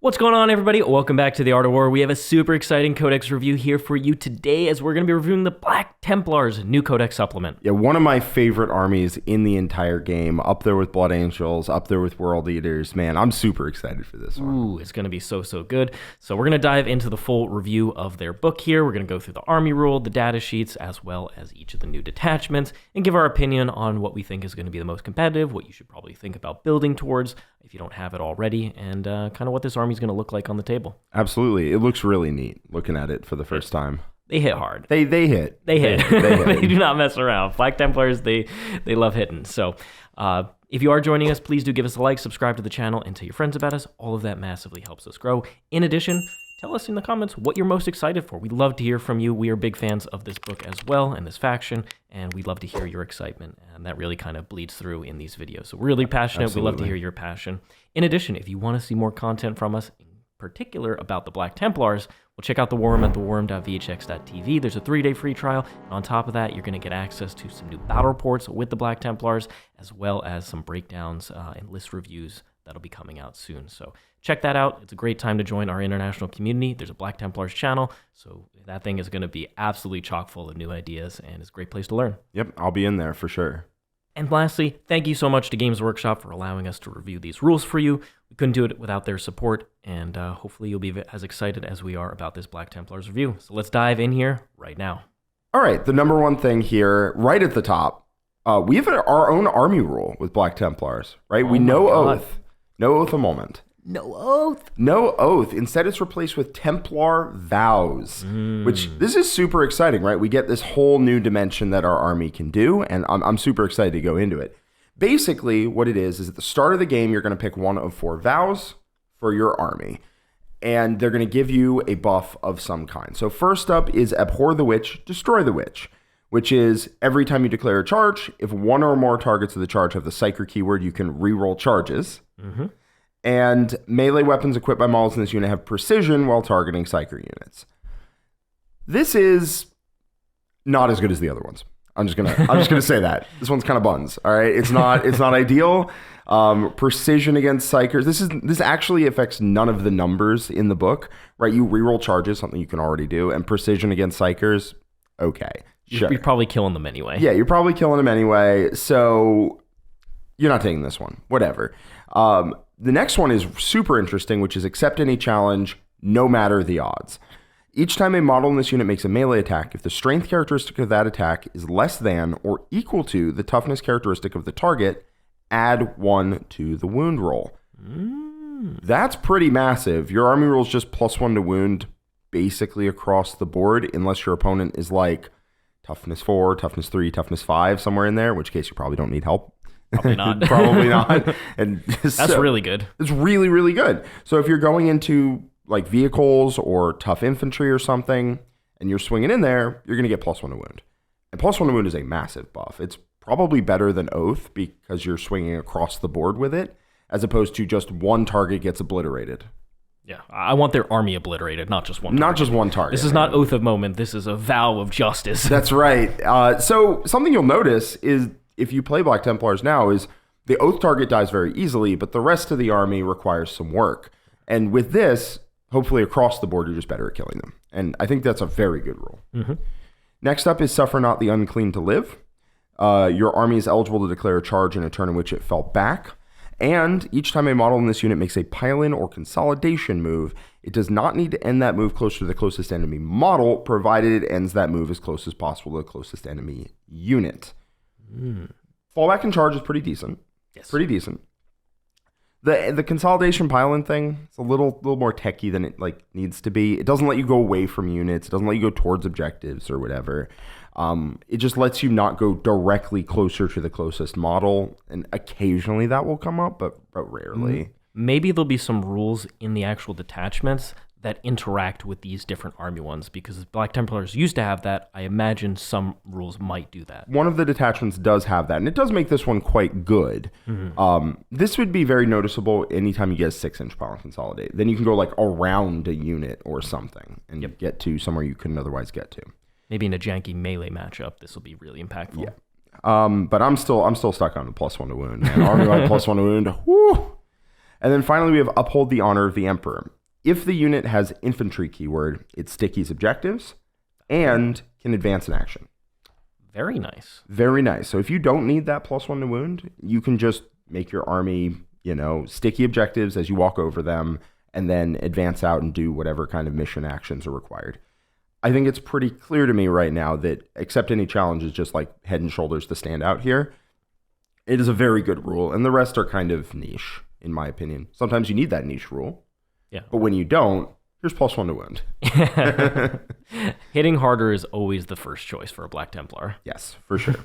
What's going on, everybody? Welcome back to The Art of War. We have a super exciting Codex review here for you today as we're going to be reviewing the Black Templars new Codex supplement. Yeah, one of my favorite armies in the entire game, up there with Blood Angels, up there with World Eaters. Man, I'm super excited for this one. Ooh, it's going to be so good. So we're going to dive into the full review of their book here. We're going to go through the army rule, the data sheets, as well as each of the new detachments, and give our opinion on what we think is going to be the most competitive, what you should probably think about building towards if you don't have it already, and kind of what this army is going to look like on the table. Absolutely. It looks really neat looking at it for the first time. They hit hard. They hit. They hit. They hit. They do not mess around. Black Templars, they love hitting. So if you are joining us, please do give us a like, subscribe to the channel, and tell your friends about us. All of that massively helps us grow. In addition, tell us in the comments what you're most excited for. We'd love to hear from you. We are big fans of this book as well and this faction, and we'd love to hear your excitement. And that really kind of bleeds through in these videos. So we're really passionate. Absolutely. We love to hear your passion. In addition, if you want to see more content from us, in particular about the Black Templars, well, check out the War Room at thewarroom.vhx.tv. There's a 3-day free trial. And on top of that, you're going to get access to some new battle reports with the Black Templars, as well as some breakdowns and list reviews that'll be coming out soon. So check that out. It's a great time to join our international community. There's a Black Templars channel, so that thing is going to be absolutely chock full of new ideas, and it's a great place to learn. Yep, I'll be in there for sure. And lastly, thank you so much to Games Workshop for allowing us to review these rules for you. We couldn't do it without their support, and hopefully you'll be as excited as we are about this Black Templars review. So let's dive in here right now. All right, the number one thing here, right at the top, we have our own army rule with Black Templars, right? We no oath. No oath a moment. No oath. No oath. Instead, it's replaced with Templar vows, which this is super exciting, right? We get this whole new dimension that our army can do, and I'm super excited to go into it. Basically, what it is at the start of the game, you're going to pick one of 4 vows for your army, and they're going to give you a buff of some kind. So first up is Abhor the Witch, Destroy the Witch, which is every time you declare a charge, if one or more targets of the charge have the Psyker keyword, you can reroll charges. Mm-hmm. And melee weapons equipped by models in this unit have precision while targeting Psyker units. This is not as good as the other ones. I'm just gonna say that. This one's kind of buns. All right, it's not ideal. Precision against Psykers. This actually affects none of the numbers in the book, right? You reroll charges, something you can already do, and precision against Psykers. Okay, sure. You're probably killing them anyway. Yeah, you're probably killing them anyway. So you're not taking this one. Whatever. The next one is super interesting, which is accept any challenge, no matter the odds. Each time a model in this unit makes a melee attack, if the strength characteristic of that attack is less than or equal to the toughness characteristic of the target, add 1 to the wound roll. That's pretty massive. Your army roll is just +1 to wound basically across the board, unless your opponent is like toughness 4, toughness 3, toughness 5, somewhere in there, in which case you probably don't need help. Probably not. Probably not. And That's really good. It's really, really good. So if you're going into like vehicles or tough infantry or something, and you're swinging in there, you're going to get +1 to wound. And +1 to wound is a massive buff. It's probably better than Oath because you're swinging across the board with it, as opposed to just one target gets obliterated. Yeah, I want their army obliterated, not just one target. Not just one target. This is not Oath of Moment. This is a vow of justice. That's right. So something you'll notice is if you play Black Templars now is the Oath target dies very easily, but the rest of the army requires some work. And with this, hopefully across the board, you're just better at killing them. And I think that's a very good rule. Mm-hmm. Next up is Suffer Not the Unclean to Live. Your army is eligible to declare a charge in a turn in which it fell back. And each time a model in this unit makes a pile-in or consolidation move, it does not need to end that move closer to the closest enemy model, provided it ends that move as close as possible to the closest enemy unit. Fallback and charge is pretty decent. Yes. Pretty decent. The consolidation pile-in thing, it's a little more techy than it needs to be. It doesn't let you go away from units. It doesn't let you go towards objectives or whatever. It just lets you not go directly closer to the closest model, and occasionally that will come up, but rarely. Maybe there'll be some rules in the actual detachments that interact with these different army ones, because Black Templars used to have that. I imagine some rules might do that. One of the detachments does have that, and it does make this one quite good. Mm-hmm. This would be very noticeable anytime you get a 6-inch pile and consolidate. Then you can go around a unit or something and get to somewhere you couldn't otherwise get to. Maybe in a janky melee matchup, this will be really impactful. Yeah. But I'm still stuck on the +1 to wound. Man. Army +1 to wound. Whoo! And then finally, we have Uphold the Honor of the Emperor. If the unit has infantry keyword, it stickies objectives and can advance in action. Very nice. Very nice. So if you don't need that +1 to wound, you can just make your army, sticky objectives as you walk over them and then advance out and do whatever kind of mission actions are required. I think it's pretty clear to me right now that accept any challenge is just like head and shoulders the standout here. It is a very good rule, and the rest are kind of niche, in my opinion. Sometimes you need that niche rule. Yeah. But when you don't, here's +1 to wound. Hitting harder is always the first choice for a Black Templar. Yes, for sure.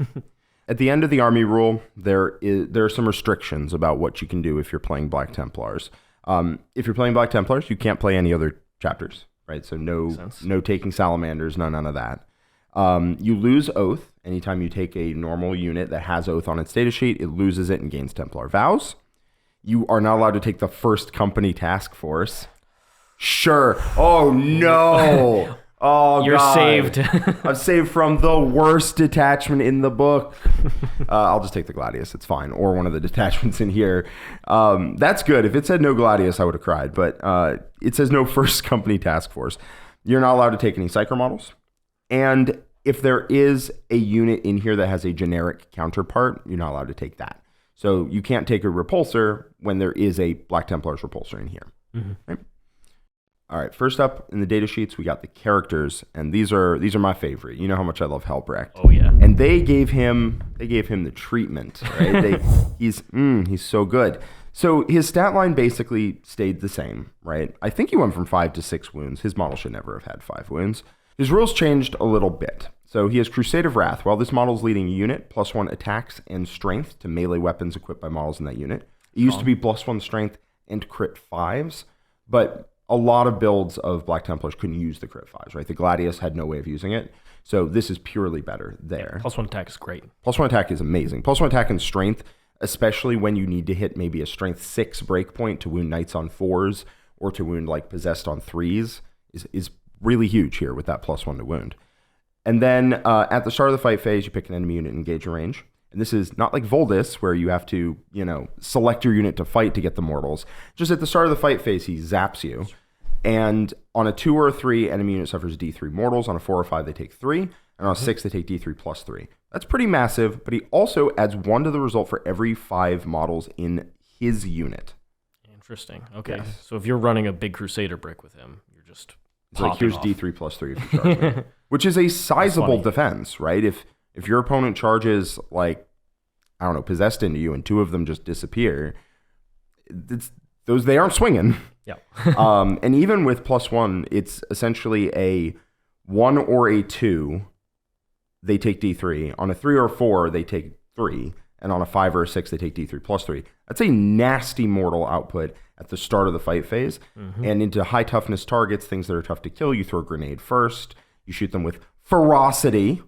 At the end of the army rule, there are some restrictions about what you can do if you're playing Black Templars. If you're playing Black Templars, you can't play any other chapters, right? So no taking salamanders, none of that. You lose Oath. Anytime you take a normal unit that has Oath on its data sheet, it loses it and gains Templar vows. You are not allowed to take the first company task force. Sure. Oh, no. Oh, You're God. saved. I'm saved from the worst detachment in the book. I'll just take the Gladius. It's fine. Or one of the detachments in here. That's good. If it said no Gladius, I would have cried. But it says no first company task force. You're not allowed to take any Psyker models. And if there is a unit in here that has a generic counterpart, you're not allowed to take that. So you can't take a Repulsor when there is a Black Templars Repulsor in here. Mm-hmm. Right? All right, first up in the data sheets, we got the characters, and these are my favorite. You know how much I love Helbrecht. Oh yeah. And they gave him the treatment, right? He's so good. So his stat line basically stayed the same, right? I think he went from 5 to 6 wounds. His model should never have had 5 wounds. His rules changed a little bit. So he has Crusade of Wrath. While this model is leading a unit, +1 attacks and strength to melee weapons equipped by models in that unit. It used to be +1 strength and crit 5s, but a lot of builds of Black Templars couldn't use the crit 5s, right? The Gladius had no way of using it. So this is purely better there. +1 attack is great. +1 attack is amazing. +1 attack and strength, especially when you need to hit maybe a strength 6 breakpoint to wound knights on 4s or to wound like possessed on 3s, is really huge here with that +1 to wound. And then at the start of the fight phase, you pick an enemy unit and engage your range. And this is not like Voldus, where you have to, select your unit to fight to get the mortals. Just at the start of the fight phase, he zaps you. And on a 2 or a 3, enemy unit suffers D3 mortals. On a 4 or 5, they take 3. And on a 6, they take D3 plus 3. That's pretty massive, but he also adds 1 to the result for every 5 models in his unit. Interesting. Okay. Yes. So if you're running a big Crusader brick with him, you're just It's like, here's off. D3 plus 3 if you charge me. Which is a sizable defense, right? If your opponent charges, like, I don't know, possessed into you and 2 of them just disappear, they aren't swinging. Yeah. And even with +1, it's essentially a 1 or a 2, they take D3. On a 3 or 4, they take 3. And on a 5 or a 6, they take D3 plus 3. That's a nasty mortal output at the start of the fight phase. Mm-hmm. And into high toughness targets, things that are tough to kill, you throw a grenade first. You shoot them with Ferocity,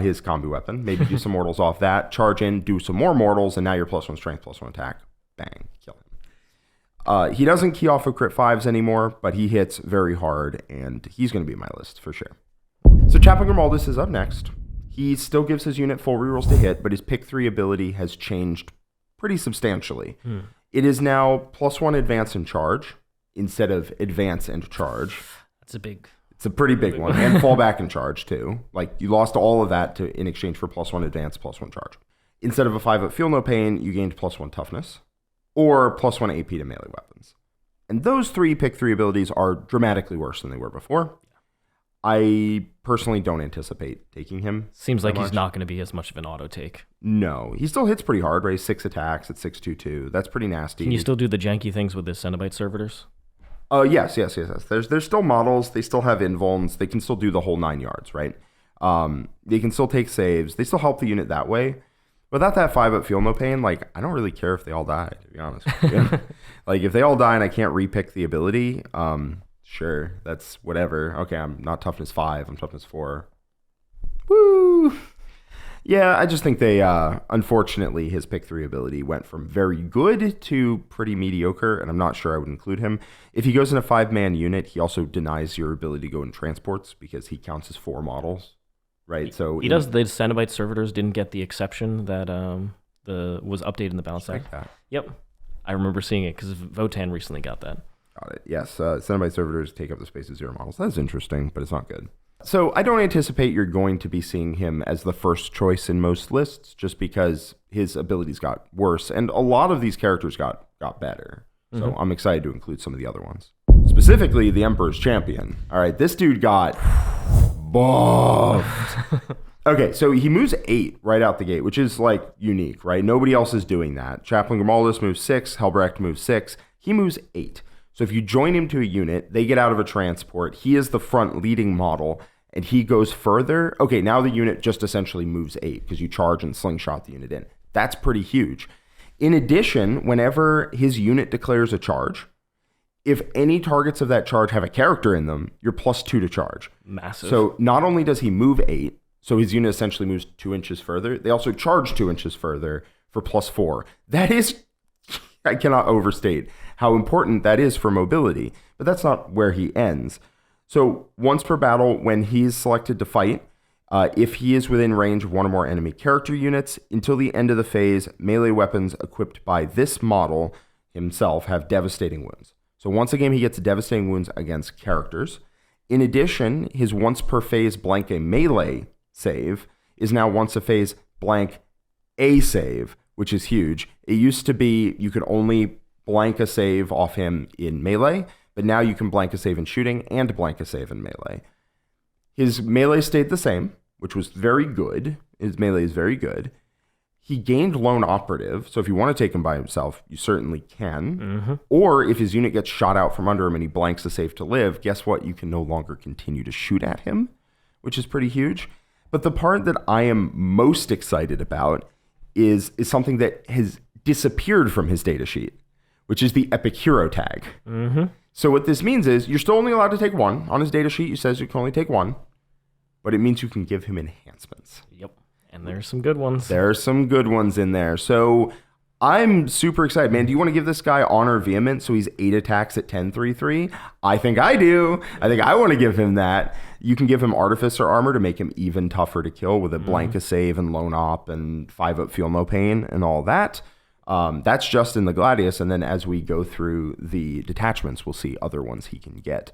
his combi weapon. Maybe do some mortals off that. Charge in, do some more mortals, and now you're +1 strength, +1 attack. Bang, kill him. He doesn't key off of crit 5s anymore, but he hits very hard, and he's going to be in my list for sure. So Chaplain Grimaldus is up next. He still gives his unit full rerolls to hit, but his pick 3 ability has changed pretty substantially. It is now +1 advance and charge instead of advance and charge. It's a pretty big one. And fall back and charge too. Like, you lost all of that in exchange for +1 advance, +1 charge. Instead of a 5 up feel no pain, you gained +1 toughness or +1 AP to melee weapons. And those 3 pick 3 abilities are dramatically worse than they were before. I personally don't anticipate taking him. Seems like he's not going to be as much of an auto take. No, he still hits pretty hard, right? He's 6 attacks at 622. That's pretty nasty. Can you still do the janky things with the Cenobite servitors? Yes. There's still models. They still have invulns. They can still do the whole 9 yards, right? They can still take saves. They still help the unit that way. Without that 5 up feel no pain, like, I don't really care if they all die, to be honest with you. Like, if they all die and I can't repick the ability, sure, that's whatever. Okay, I'm not toughness 5, I'm toughness 4. Woo! Yeah, I just think they, unfortunately, his pick 3 ability went from very good to pretty mediocre, and I'm not sure I would include him. If he goes in a 5-man unit, he also denies your ability to go in transports because he counts as 4 models, right? So he does. The Cenobite servitors didn't get the exception that was updated in the balance deck. That. Yep. I remember seeing it because Votan recently got that. Got it. Yes. Cenobite servitors take up the space of 0 models. That's interesting, but it's not good. So I don't anticipate you're going to be seeing him as the first choice in most lists, just because his abilities got worse, and a lot of these characters got better. So I'm excited to include some of the other ones. Specifically, the Emperor's Champion. All right, this dude got buffed. Okay, so he moves 8 right out the gate, which is like unique, right? Nobody else is doing that. Chaplain Grimaldus moves 6, Helbrecht moves 6. He moves 8. So if you join him to a unit, they get out of a transport. He is the front leading model, and he goes further. Okay, now the unit just essentially moves 8 because you charge and slingshot the unit in. That's pretty huge. In addition, whenever his unit declares a charge, if any targets of that charge have a character in them, you're +2 to charge. Massive. So not only does he move 8, so his unit essentially moves 2 inches further, they also charge 2 inches further for +4. That is, I cannot overstate how important that is for mobility, but that's not where he ends. So once per battle, when he's selected to fight, if he is within range of 1 or more enemy character units, until the end of the phase, melee weapons equipped by this model himself have devastating wounds. So once a game, he gets devastating wounds against characters. In addition, his once per phase blank a melee save is now once a phase blank a save, which is huge. It used to be you could only blank a save off him in melee, but now you can blank a save in shooting and blank a save in melee. His melee stayed the same, which was very good. His melee is very good. He gained Lone Operative, so if you want to take him by himself, you certainly can. Or if his unit gets shot out from under him and he blanks a save to live, guess what? You can no longer continue to shoot at him, which is pretty huge. But the part that I am most excited about is something that has disappeared from his datasheet, which is the Epic Hero tag. So what this means is you're still only allowed to take 1. On his datasheet, it says you can only take 1, but it means you can give him enhancements. Yep. And there's some good ones. There are some good ones in there. So I'm super excited, man. Do you want to give this guy Honor Vehemence so he's 8 attacks at 10-3-3? I think I do. I think I want to give him that. You can give him Artificer Armor to make him even tougher to kill with a blank a save and Lone Op and 5-up Feel No Pain and all that. That's just in the Gladius, and then as we go through the detachments, we'll see other ones he can get.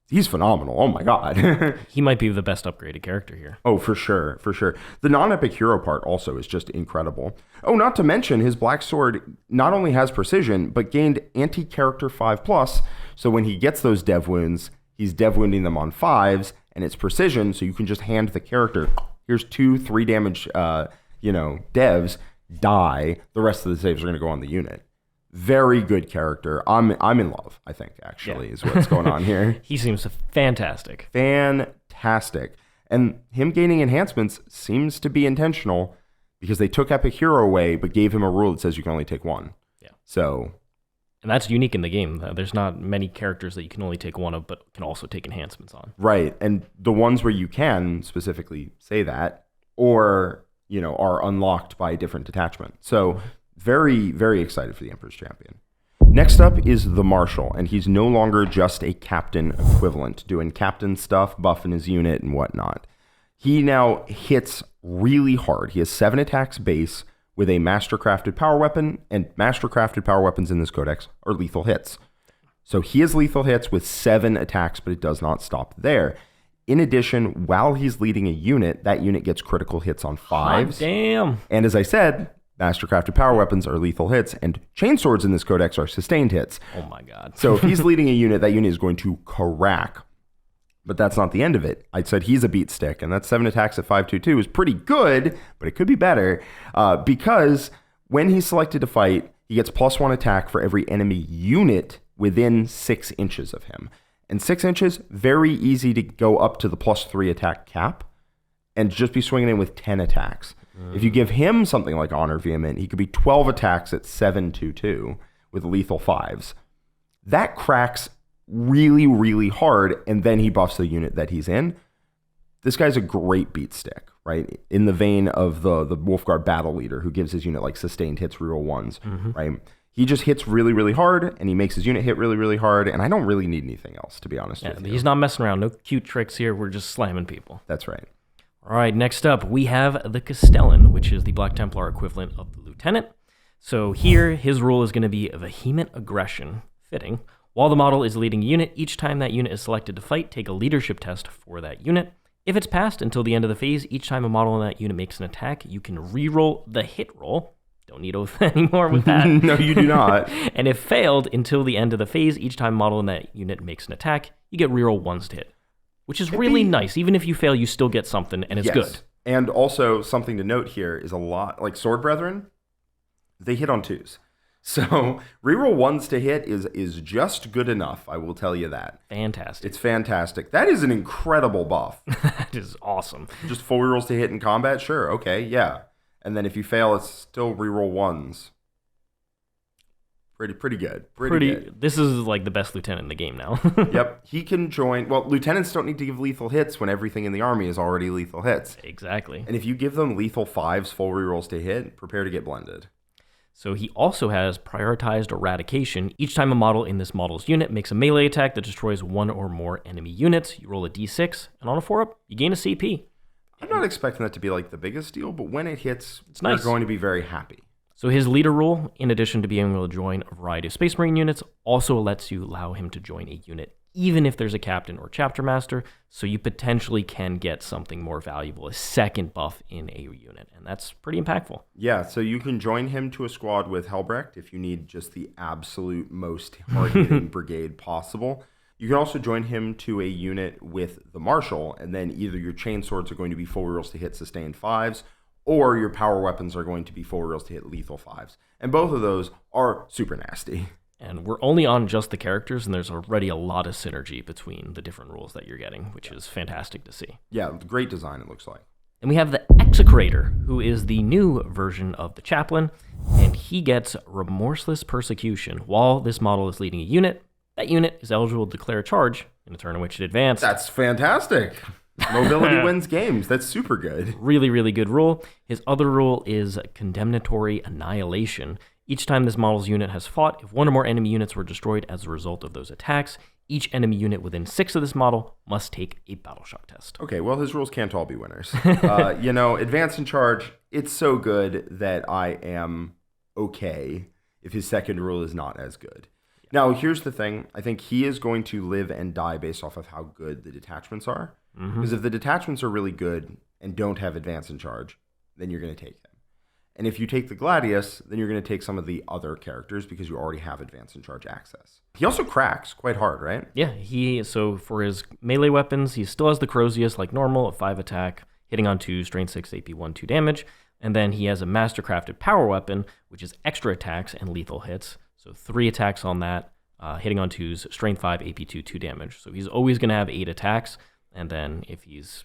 He's phenomenal. Oh my god. He might be the best upgraded character here. Oh, for sure, for sure. The non-epic hero part also is just incredible. Oh, not to mention his Black Sword not only has precision, but gained anti-character 5+, so when he gets those dev wounds, he's dev wounding them on 5s, and it's precision, so you can just hand the character, here's 2-3 damage, devs, die. The rest of the saves are going to go on the unit. Very good character. I'm in love, I think, actually, is what's going on here. He seems fantastic. Fantastic. And him gaining enhancements seems to be intentional because they took Epic Hero away, but gave him a rule that says you can only take 1. Yeah. So. And that's unique in the game. There's not many characters that you can only take 1 of, but can also take enhancements on. Right. And the ones where you can specifically say that, or, are unlocked by a different detachment. So very, very excited for the Emperor's Champion. Next up is the Marshal, and he's no longer just a captain equivalent, doing captain stuff, buffing his unit and whatnot. He now hits really hard. He has 7 attacks base with a mastercrafted power weapon, and mastercrafted power weapons in this codex are lethal hits. So he has lethal hits with 7 attacks, but it does not stop there. In addition, while he's leading a unit, that unit gets critical hits on 5s. Damn. And as I said, mastercrafted power weapons are lethal hits, and chainswords in this codex are sustained hits. Oh my god. So if he's leading a unit, that unit is going to crack. But that's not the end of it. I said he's a beat stick, and that 7 attacks at 5-2-2 is pretty good, but it could be better, because when he's selected to fight, he gets +1 attack for every enemy unit within 6 inches of him. And 6 inches, very easy to go up to the +3 attack cap and just be swinging in with 10 attacks. If you give him something like Honor Vehement, he could be 12 attacks at 7-2-2 with lethal 5s. That cracks really, really hard, and then he buffs the unit that he's in. This guy's a great beat stick, right? In the vein of the Wolfguard battle leader who gives his unit like sustained hits, reroll 1s, right? He just hits really, really hard, and he makes his unit hit really, really hard, and I don't really need anything else, to be honest with you. He's not messing around. No cute tricks here. We're just slamming people. That's right. All right, next up, we have the Castellan, which is the Black Templar equivalent of the Lieutenant. So here, his rule is going to be Vehement Aggression, fitting. While the model is leading a unit, each time that unit is selected to fight, take a leadership test for that unit. If it's passed until the end of the phase, each time a model in that unit makes an attack, you can reroll the hit roll. Don't need Oath anymore with that. No, you do not. And if failed until the end of the phase, each time a model in that unit makes an attack, you get reroll ones to hit, which is really nice. Even if you fail, you still get something, and it's good. And also, something to note here is a lot, like Sword Brethren, they hit on 2s. So reroll 1s to hit is just good enough, I will tell you that. Fantastic. It's fantastic. That is an incredible buff. That is awesome. Just full rerolls to hit in combat? Sure, okay, yeah. And then if you fail, it's still reroll 1s. Pretty good. Pretty good. This is like the best lieutenant in the game now. Yep. He can join. Well, lieutenants don't need to give lethal hits when everything in the army is already lethal hits. Exactly. And if you give them lethal 5s, full rerolls to hit, prepare to get blended. So he also has Prioritized Eradication. Each time a model in this model's unit makes a melee attack that destroys one or more enemy units, you roll a d6, and on a 4-up, you gain a CP. I'm not expecting that to be like the biggest deal, but when it hits, it's nice. You're going to be very happy. So his leader rule, in addition to being able to join a variety of Space Marine units, also lets you allow him to join a unit, even if there's a captain or chapter master, so you potentially can get something more valuable, a second buff in a unit, and that's pretty impactful. Yeah, so you can join him to a squad with Helbrecht if you need just the absolute most hard-hitting brigade possible. You can also join him to a unit with the Marshal, and then either your chainswords are going to be full rerolls to hit sustained 5s, or your power weapons are going to be full rerolls to hit lethal 5s. And both of those are super nasty. And we're only on just the characters, and there's already a lot of synergy between the different rules that you're getting, which is fantastic to see. Yeah, great design, it looks like. And we have the Execrator, who is the new version of the Chaplain, and he gets Remorseless Persecution. While this model is leading a unit, that unit is eligible to declare a charge in a turn in which it advanced. That's fantastic. Mobility wins games. That's super good. Really, really good rule. His other rule is Condemnatory Annihilation. Each time this model's unit has fought, if one or more enemy units were destroyed as a result of those attacks, each enemy unit within 6 of this model must take a Battle Shock test. Okay, well, his rules can't all be winners. Advance and charge, it's so good that I am okay if his second rule is not as good. Now, here's the thing. I think he is going to live and die based off of how good the detachments are. Because if the detachments are really good and don't have advance and charge, then you're going to take him. And if you take the Gladius, then you're going to take some of the other characters because you already have advance and charge access. He also cracks quite hard, right? Yeah, so for his melee weapons, he still has the Crozius like normal, a 5 attack, hitting on 2, strength 6, AP 1, 2 damage. And then he has a mastercrafted power weapon, which is extra attacks and lethal hits. So 3 attacks on that, hitting on 2s, strength 5, AP 2, 2 damage. So he's always going to have 8 attacks. And then if he's,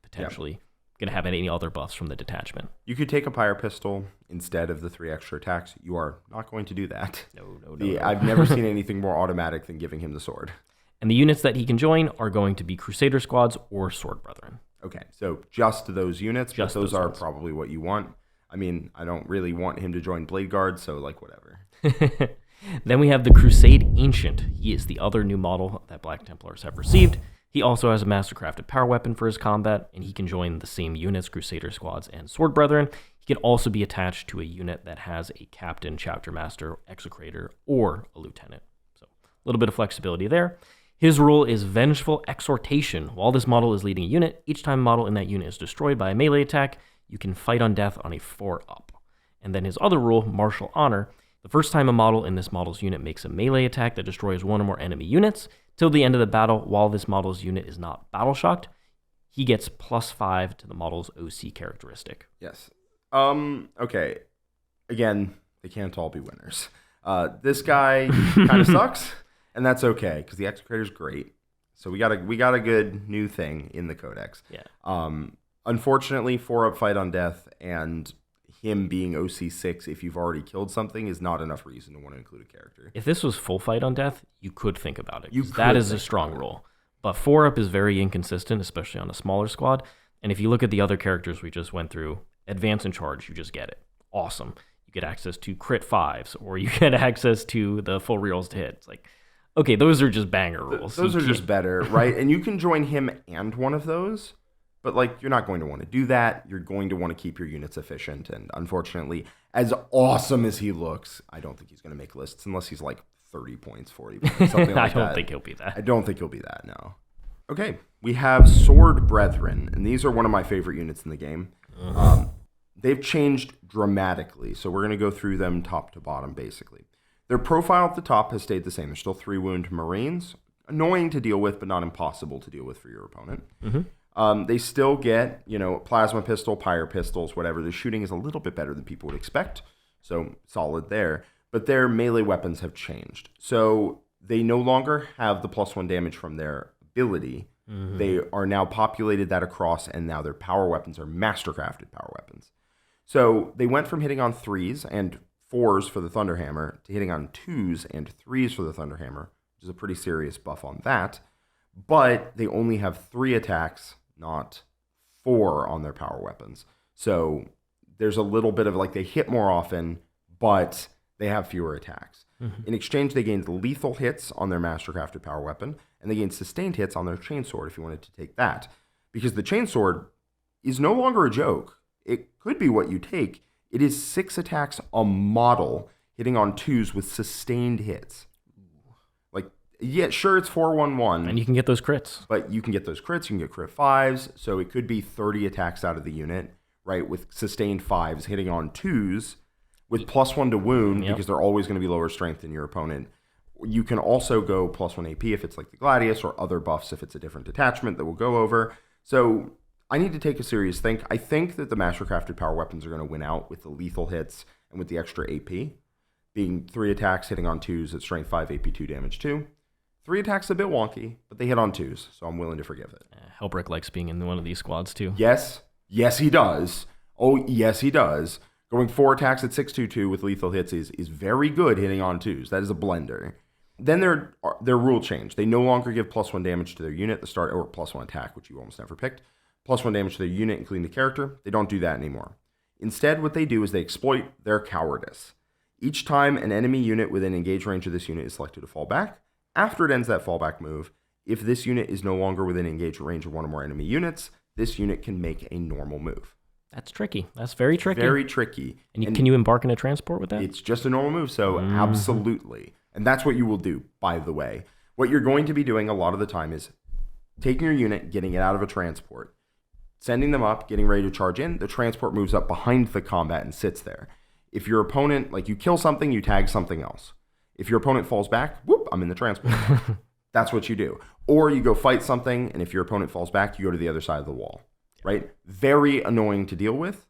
potentially going to have any other buffs from the detachment. You could take a Pyre Pistol instead of the 3 extra attacks. You are not going to do that. No. I've never seen anything more automatic than giving him the sword. And the units that he can join are going to be Crusader squads or Sword Brethren. Okay, so just those units, just those are ones. Probably what you want. I mean, I don't really want him to join Blade Guard, so whatever. Then we have the Crusade Ancient. He is the other new model that Black Templars have received. He also has a mastercrafted power weapon for his combat, and he can join the same units, Crusader squads and Sword Brethren. He can also be attached to a unit that has a captain, chapter master, execrator, or a lieutenant. So a little bit of flexibility there. His rule is Vengeful Exhortation. While this model is leading a unit, each time a model in that unit is destroyed by a melee attack, you can fight on death on a 4-up. And then his other rule, Martial Honor. The first time a model in this model's unit makes a melee attack that destroys one or more enemy units, till the end of the battle, while this model's unit is not battle shocked, he gets +5 to the model's OC characteristic. Yes. Okay. Again, they can't all be winners. This guy kind of sucks, and that's okay because the Execrator's great. So we got a good new thing in the Codex. Yeah. Unfortunately, 4-up fight on death and him being OC6 if you've already killed something is not enough reason to want to include a character. If this was full fight on death, you could think about it. That is a strong role. But 4-up is very inconsistent, especially on a smaller squad. And if you look at the other characters we just went through, advance and charge, you just get it. Awesome. You get access to crit 5s, or you get access to the full rerolls to hit. It's like, okay, those are just banger rules. Those are just better, right? And you can join him and one of those. But you're not going to want to do that. You're going to want to keep your units efficient. And unfortunately, as awesome as he looks, I don't think he's going to make lists unless he's like 30 points, 40 points, something like that. I don't think he'll be that. I don't think he'll be that, no. Okay, we have Sword Bretheren, and these are one of my favorite units in the game. They've changed dramatically, so we're going to go through them top to bottom, basically. Their profile at the top has stayed the same. They're still 3-wound Marines. Annoying to deal with, but not impossible to deal with for your opponent. They still get, plasma pistol, pyre pistols, whatever. The shooting is a little bit better than people would expect, so solid there. But their melee weapons have changed. So they no longer have the +1 damage from their ability. They are now populated that across, and now their power weapons are mastercrafted power weapons. So they went from hitting on 3s and 4s for the Thunderhammer to hitting on 2s and 3s for the Thunderhammer, which is a pretty serious buff on that. But they only have 3 attacks, not 4 on their power weapons. So there's a little bit of they hit more often, but they have fewer attacks. In exchange, they gained lethal hits on their mastercrafted power weapon, and they gained sustained hits on their chainsword if you wanted to take that. Because the chainsword is no longer a joke. It could be what you take. It is 6 attacks a model, hitting on 2s with sustained hits. Yeah, sure, it's 4-1-1. And you can get those crits. But you can get those crits, you can get crit 5s, so it could be 30 attacks out of the unit, right, with sustained 5s hitting on 2s, with +1 to wound, because they're always going to be lower strength than your opponent. You can also go +1 AP if it's like the Gladiator, or other buffs if it's a different detachment that we'll go over. So I need to take a serious think. I think that the mastercrafted power weapons are going to win out with the lethal hits and with the extra AP, being 3 attacks hitting on 2s at strength 5, AP 2, damage 2. 3 attacks a bit wonky, but they hit on 2s, so I'm willing to forgive it. Helbrecht likes being in one of these squads, too. Yes, he does. Oh, yes, he does. Going 4 attacks at 6-2-2 with lethal hits is very good hitting on 2s. That is a blender. Then their rule change. They no longer give +1 damage to their unit at the start, or +1 attack, which you almost never picked. +1 damage to their unit, including the character. They don't do that anymore. Instead, what they do is they exploit their cowardice. Each time an enemy unit within engage range of this unit is selected to fall back, after it ends that fallback move, if this unit is no longer within engage range of one or more enemy units, this unit can make a normal move. That's tricky. That's very tricky. Very tricky. And can you embark in a transport with that? It's just a normal move, so absolutely. And that's what you will do, by the way. What you're going to be doing a lot of the time is taking your unit, getting it out of a transport, sending them up, getting ready to charge in. The transport moves up behind the combat and sits there. If your opponent, you kill something, you tag something else. If your opponent falls back, whoop, I'm in the transport. That's what you do. Or you go fight something, and if your opponent falls back, you go to the other side of the wall. Right? Very annoying to deal with,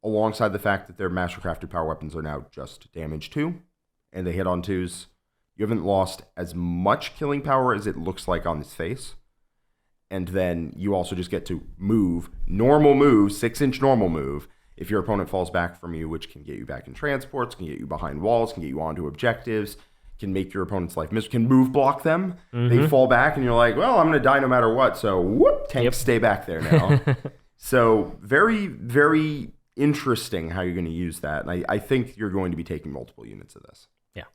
alongside the fact that their mastercrafted power weapons are now just damage 2, and they hit on 2s. You haven't lost as much killing power as it looks like on its face. And then you also just get to move, normal move, 6-inch normal move, if your opponent falls back from you, which can get you back in transports, can get you behind walls, can get you onto objectives, can make your opponent's life miserable, can move block them. They fall back, and you're like, well, I'm going to die no matter what, so whoop, tanks stay back there now. So very, very interesting how you're going to use that. And I think you're going to be taking multiple units of this. Yeah.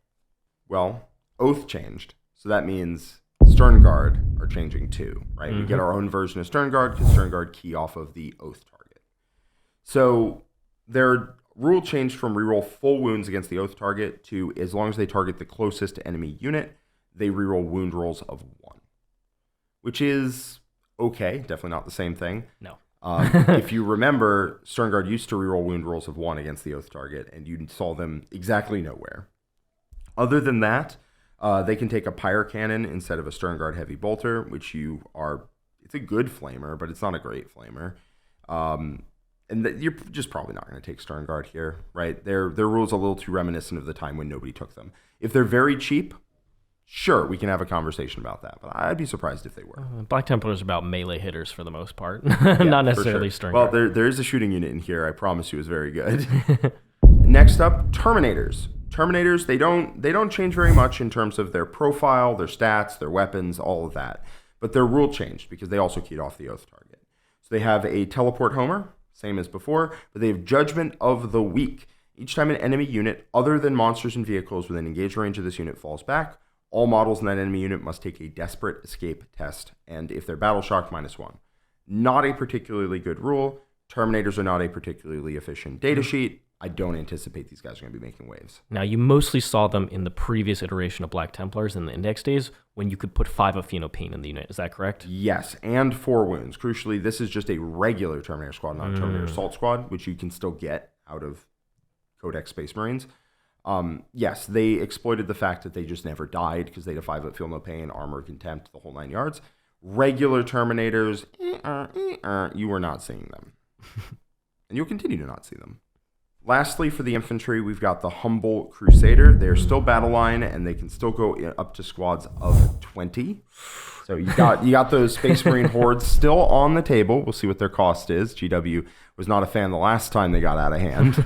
Well, Oath changed, so that means Strenguard are changing too, right? We get our own version of Strenguard because Strenguard key off of the Oath target. So their rule changed from reroll full wounds against the Oath target to, as long as they target the closest enemy unit, they reroll wound rolls of 1. Which is okay, definitely not the same thing. No. If you remember, Strenguard used to reroll wound rolls of 1 against the Oath target, and you saw them exactly nowhere. Other than that, they can take a Pyre Cannon instead of a Strenguard Heavy Bolter, which it's a good flamer, but it's not a great flamer. And you're just probably not going to take Strenguard here, right? Their rule's a little too reminiscent of the time when nobody took them. If they're very cheap, sure, we can have a conversation about that, but I'd be surprised if they were. Black Templars are about melee hitters for the most part, not necessarily Strenguard. Well, there is a shooting unit in here. I promise you is very good. Next up, Terminators. Terminators, they don't change very much in terms of their profile, their stats, their weapons, all of that. But their rule changed because they also keyed off the Oath target. So they have a Teleport Homer, same as before, but they have Judgment of the Weak. Each time an enemy unit other than monsters and vehicles within engage range of this unit falls back, all models in that enemy unit must take a Desperate Escape test, and if they're battle shocked, -1. Not a particularly good rule. Terminators are not a particularly efficient datasheet. I don't anticipate these guys are going to be making waves. Now, you mostly saw them in the previous iteration of Black Templars in the Index days when you could put 5 of Pain in the unit. Is that correct? Yes, and 4 wounds. Crucially, this is just a regular Terminator squad, not a Terminator Assault squad, which you can still get out of Codex Space Marines. Yes, they exploited the fact that they just never died because they had a 5 up Feel No Pain, Armor, Contempt, the whole 9 yards. Regular Terminators, you were not seeing them. And you'll continue to not see them. Lastly, for the infantry, we've got the Humble Crusader. They're still battle line, and they can still go up to squads of 20. So you got those Space Marine hordes still on the table. We'll see what their cost is. GW was not a fan the last time they got out of hand.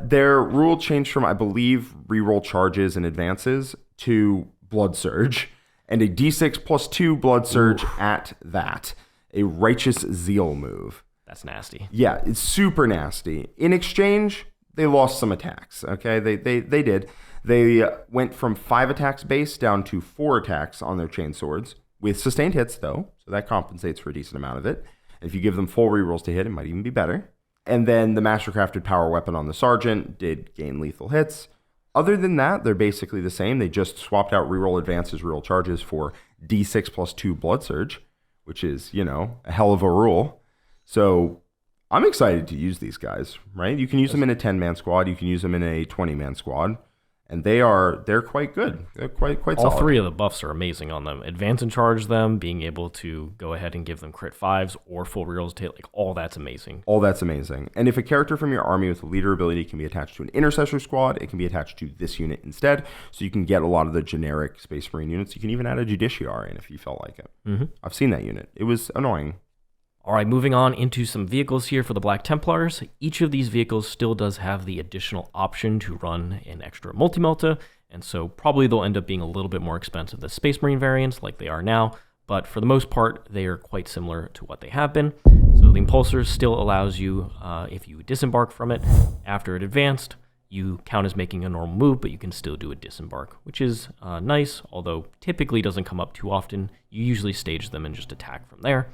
Their rule changed from, I believe, reroll charges and advances to Blood Surge, and a D6 plus 2 Blood Surge at that. A Righteous Zeal move. That's nasty. Yeah, it's super nasty. In exchange, they lost some attacks. Okay, they did. They went from 5 attacks base down to 4 attacks on their chain swords with sustained hits, though, so that compensates for a decent amount of it. If you give them full rerolls to hit, it might even be better. And then the Mastercrafted Power Weapon on the Sergeant did gain lethal hits. Other than that, they're basically the same. They just swapped out reroll advances, reroll charges for D6 plus 2 Blood Surge, which is, a hell of a rule. So I'm excited to use these guys, right? You can use them in a 10-man squad. You can use them in a 20-man squad. And they're quite good. They're quite solid. All 3 of the buffs are amazing on them. Advance and charge them, being able to go ahead and give them crit 5s or full rerolls to hit, all that's amazing. All that's amazing. And if a character from your army with a leader ability can be attached to an intercessor squad, it can be attached to this unit instead. So you can get a lot of the generic Space Marine units. You can even add a Judiciary in if you felt like it. Mm-hmm. I've seen that unit. It was annoying. All right, moving on into some vehicles here for the Black Templars. Each of these vehicles still does have the additional option to run an extra multi-melta, and so probably they'll end up being a little bit more expensive than Space Marine variants like they are now, but for the most part, they are quite similar to what they have been. So the Impulsor still allows you, if you disembark from it after it advanced, you count as making a normal move, but you can still do a disembark, which is nice, although typically doesn't come up too often. You usually stage them and just attack from there.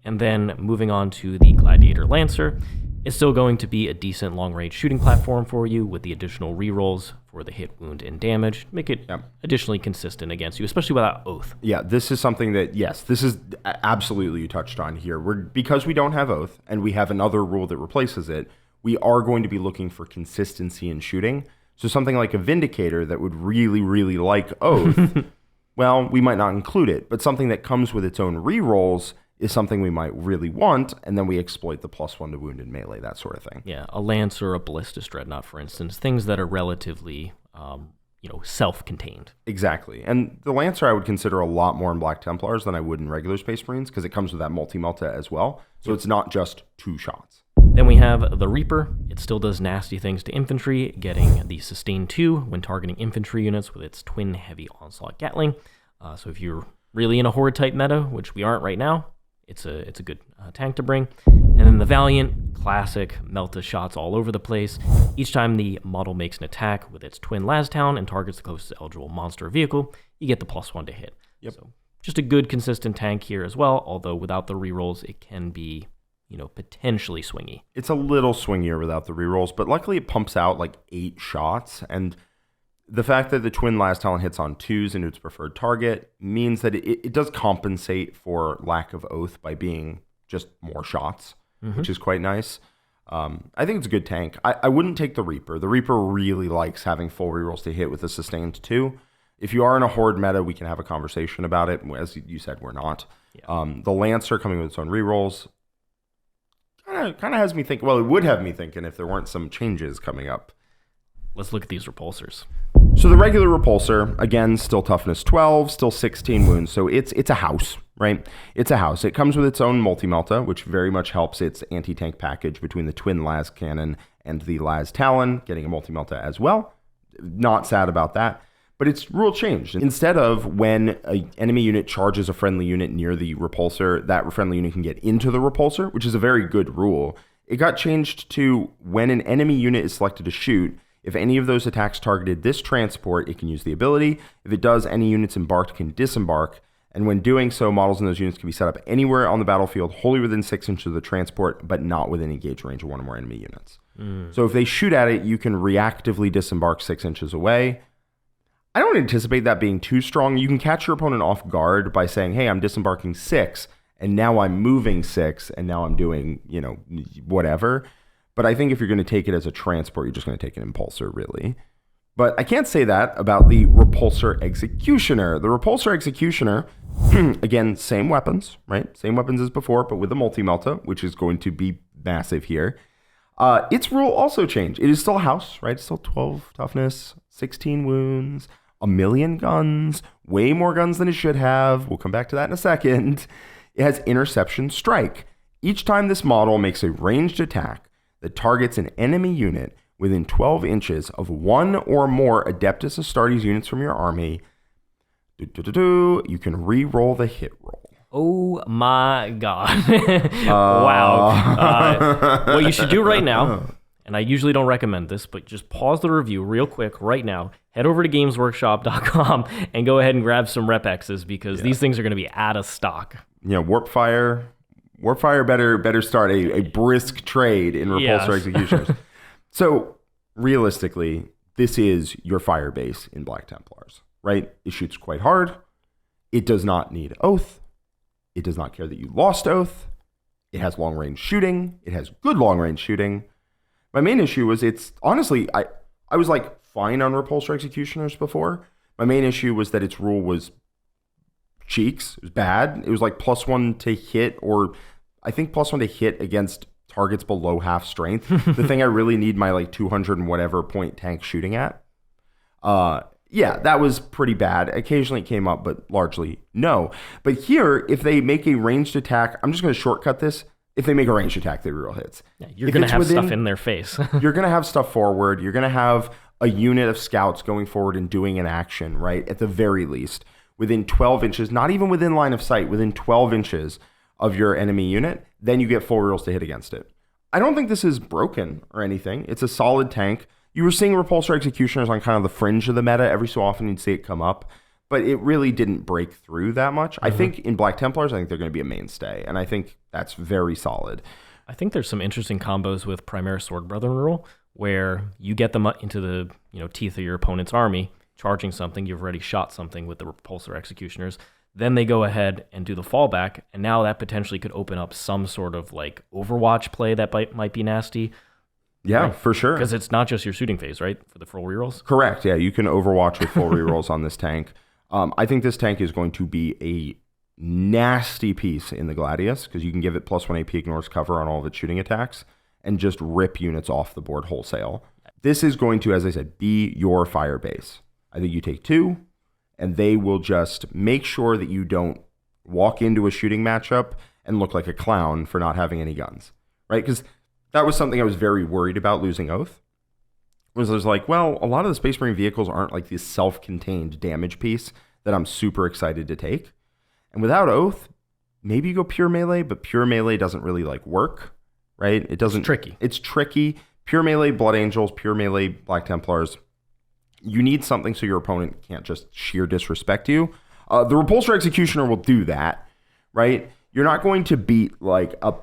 And then moving on to the Gladiator Lancer, it's still going to be a decent long-range shooting platform for you with the additional rerolls for the hit, wound, and damage. Make it additionally consistent against you, especially without Oath. Yeah, this is something that, yes, this is absolutely you touched on here. Because we don't have Oath, and we have another rule that replaces it, we are going to be looking for consistency in shooting. So something like a Vindicator that would really, really like Oath, well, we might not include it, but something that comes with its own rerolls is something we might really want, and then we exploit the +1 to wound and melee, that sort of thing. Yeah, a Lance or a Ballistus Dreadnought, for instance, things that are relatively, self-contained. Exactly. And the Lancer I would consider a lot more in Black Templars than I would in regular Space Marines, because it comes with that multi-melta as well, so it's not just 2 shots. Then we have the Reaper. It still does nasty things to infantry, getting the Sustain 2 when targeting infantry units with its twin heavy onslaught Gatling. So if you're really in a horde-type meta, which we aren't right now, it's a good tank to bring. And then the Valiant, classic, Melta shots all over the place. Each time the model makes an attack with its twin Lastown and targets the closest eligible monster or vehicle, you get the +1 to hit. Yep. So just a good, consistent tank here as well, although without the rerolls, it can be, potentially swingy. It's a little swingier without the rerolls, but luckily it pumps out 8 shots, and the fact that the twin last talent hits on 2s into its preferred target means that it does compensate for lack of Oath by being just more shots, which is quite nice. I think it's a good tank. I wouldn't take the Reaper. The Reaper really likes having full rerolls to hit with a sustained 2. If you are in a horde meta, we can have a conversation about it. As you said, we're not. Yeah. The Lancer coming with its own rerolls kind of has me think. Well, it would have me thinking if there weren't some changes coming up. Let's look at these repulsors. So the regular repulsor, again, still toughness 12, still 16 wounds. So it's a house, right? It's a house. It comes with its own multi-melta, which very much helps its anti-tank package between the twin las cannon and the las talon, getting a multi-melta as well. Not sad about that. But it's rule changed. Instead of when an enemy unit charges a friendly unit near the repulsor, that friendly unit can get into the repulsor, which is a very good rule. It got changed to when an enemy unit is selected to shoot, if any of those attacks targeted this transport, it can use the ability. If it does, any units embarked can disembark. And when doing so, models in those units can be set up anywhere on the battlefield, wholly within 6 inches of the transport, but not within engage range of one or more enemy units. So if they shoot at it, you can reactively disembark 6 inches away. I don't anticipate that being too strong. You can catch your opponent off guard by saying, hey, I'm disembarking 6, and now I'm moving 6, and now I'm doing, whatever. But I think if you're going to take it as a transport, you're just going to take an Impulsor, really. But I can't say that about the Repulsor Executioner. The Repulsor Executioner, again, same weapons, right? Same weapons as before, but with a multi-melta, which is going to be massive here. Its rule also changed. It is still a house, right? It's still 12 toughness, 16 wounds, 1,000,000 guns, way more guns than it should have. We'll come back to that in a second. It has Interception Strike. Each time this model makes a ranged attack that targets an enemy unit within 12 inches of one or more Adeptus Astartes units from your army, you can re-roll the hit roll. Oh my God. Wow. What you should do right now, and I usually don't recommend this, but just pause the review real quick right now. Head over to gamesworkshop.com and go ahead and grab some Rep X's because these things are going to be out of stock. Warpfire better start a brisk trade in Repulsor Executioners. So, realistically, this is your fire base in Black Templars, right? It shoots quite hard. It does not need Oath. It does not care that you lost Oath. It has long-range shooting. It has good long-range shooting. My main issue was honestly, I was like fine on Repulsor Executioners before. My main issue was that its rule was cheeks. It was bad. It was like +1 to hit, or I think +1 to hit against targets below half strength. The thing I really need my like 200 and whatever point tank shooting at. That was pretty bad. Occasionally it came up, but largely no. But here, if they make a ranged attack, I'm just going to shortcut this. If they make a ranged attack, they reroll hits. Yeah, you're going to have stuff in their face. You're going to have stuff forward. You're going to have a unit of scouts going forward and doing an action, right? At the very least, within 12 inches, not even within line of sight, within 12 inches of your enemy unit, then you get full rerolls to hit against it. I don't think this is broken or anything. It's a solid tank. You were seeing Repulsor Executioners on kind of the fringe of the meta. Every so often you'd see it come up, but it really didn't break through that much. Mm-hmm. I think in Black Templars, I think they're going to be a mainstay, and I think that's very solid. I think there's some interesting combos with Primaris Sword Brethren rule, where you get them into the teeth of your opponent's army, charging something, you've already shot something with the Repulsor Executioners. Then they go ahead and do the fallback, and now that potentially could open up some sort of like Overwatch play that might be nasty. Yeah, right? For sure. Because it's not just your shooting phase, right? For the full rerolls? Correct, yeah. You can Overwatch with full rerolls on this tank. I think this tank is going to be a nasty piece in the Gladius, because you can give it +1 AP, ignores cover on all of its shooting attacks, and just rip units off the board wholesale. This is going to, as I said, be your fire base. I think you take 2, and they will just make sure that you don't walk into a shooting matchup and look like a clown for not having any guns, right? Because that was something I was very worried about losing Oath. Was I was like, well, a lot of the Space Marine vehicles aren't like this self-contained damage piece that I'm super excited to take. And without Oath, maybe you go pure melee, but pure melee doesn't really like work, right? It doesn't. It's tricky. It's tricky. Pure melee Blood Angels, pure melee Black Templars. You need something so your opponent can't just sheer disrespect you. The Repulsor Executioner will do that, right? You're not going to beat like a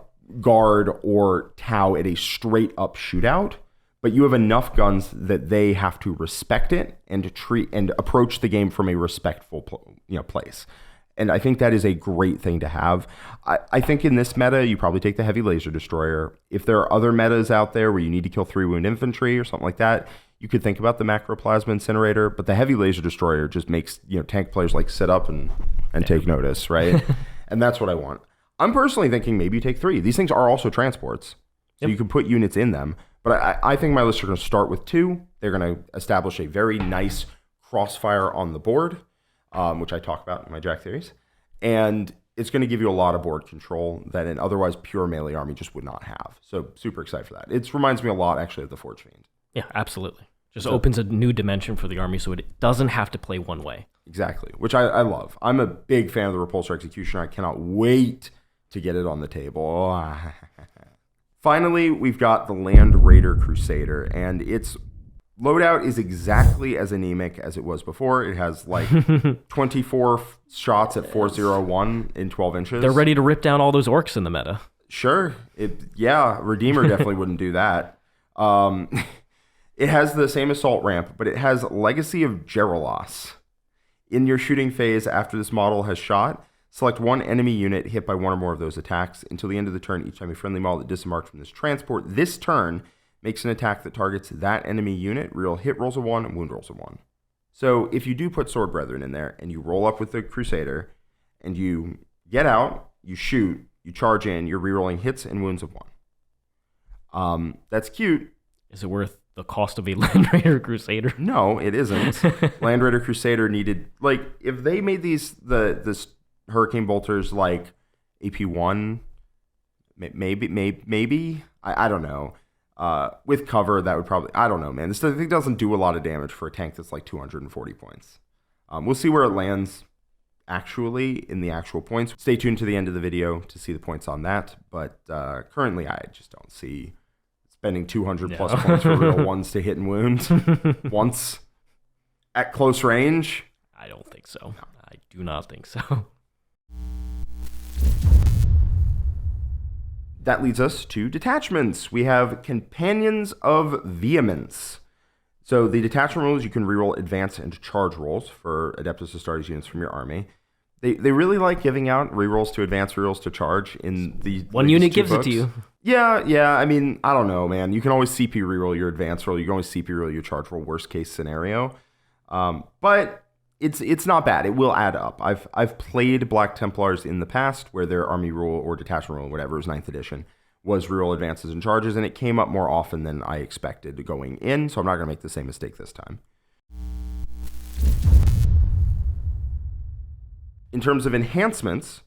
guard or Tau at a straight up shootout, but you have enough guns that they have to respect it and to treat and approach the game from a respectful place. And I think that is a great thing to have. I think in this meta, you probably take the Heavy Laser Destroyer. If there are other metas out there where you need to kill 3-wound infantry or something like that, you could think about the Macroplasma Incinerator, but the Heavy Laser Destroyer just makes tank players like sit up and take notice, right? And that's what I want. I'm personally thinking maybe you take 3. These things are also transports, so you can put units in them. But I think my lists are going to start with 2. They're going to establish a very nice crossfire on the board, which I talk about in my Jack theories. And it's going to give you a lot of board control that an otherwise pure melee army just would not have. So super excited for that. It reminds me a lot, actually, of the Forge Fiend. Yeah, absolutely. Just opens a new dimension for the army so it doesn't have to play one way. Exactly, which I love. I'm a big fan of the Repulsor Executioner. I cannot wait to get it on the table. Finally, we've got the Land Raider Crusader, and its loadout is exactly as anemic as it was before. It has like 24 shots at 401 in 12 inches. They're ready to rip down all those orcs in the meta. Sure. Redeemer definitely wouldn't do that. Um, it has the same assault ramp, but it has Legacy of Gerolos. In your shooting phase, after this model has shot, select one enemy unit hit by one or more of those attacks. Until the end of the turn, each time a friendly model that disembarked from this transport this turn makes an attack that targets that enemy unit, reroll hit rolls of 1 and wound rolls of 1. So if you do put Sword Brethren in there and you roll up with the Crusader and you get out, you shoot, you charge in, you're rerolling hits and wounds of 1. That's cute. Is it worth the cost of a Land Raider Crusader? No, it isn't. Land Raider Crusader needed, like, if they made this Hurricane Bolters like AP1, maybe I don't know. With cover, that would probably, I don't know, man. This thing doesn't do a lot of damage for a tank that's like 240 points. We'll see where it lands actually in the actual points. Stay tuned to the end of the video to see the points on that. But currently, I just don't see spending 200 plus points for real ones to hit and wound once at close range. I don't think so. No. I do not think so. That leads us to detachments. We have Companions of Vehemence. So the detachment rules, you can reroll advance and charge rolls for Adeptus Astartes units from your army. They really like giving out rerolls to advance, rerolls to charge in the one unit gives books. It to you. Yeah. I mean, I don't know, man. You can always CP reroll your advance roll. You can always CP reroll your charge roll. Worst case scenario, but it's not bad. It will add up. I've played Black Templars in the past where their army rule or detachment rule, whatever, was 9th edition, was reroll advances and charges, and it came up more often than I expected going in. So I'm not going to make the same mistake this time. In terms of enhancements,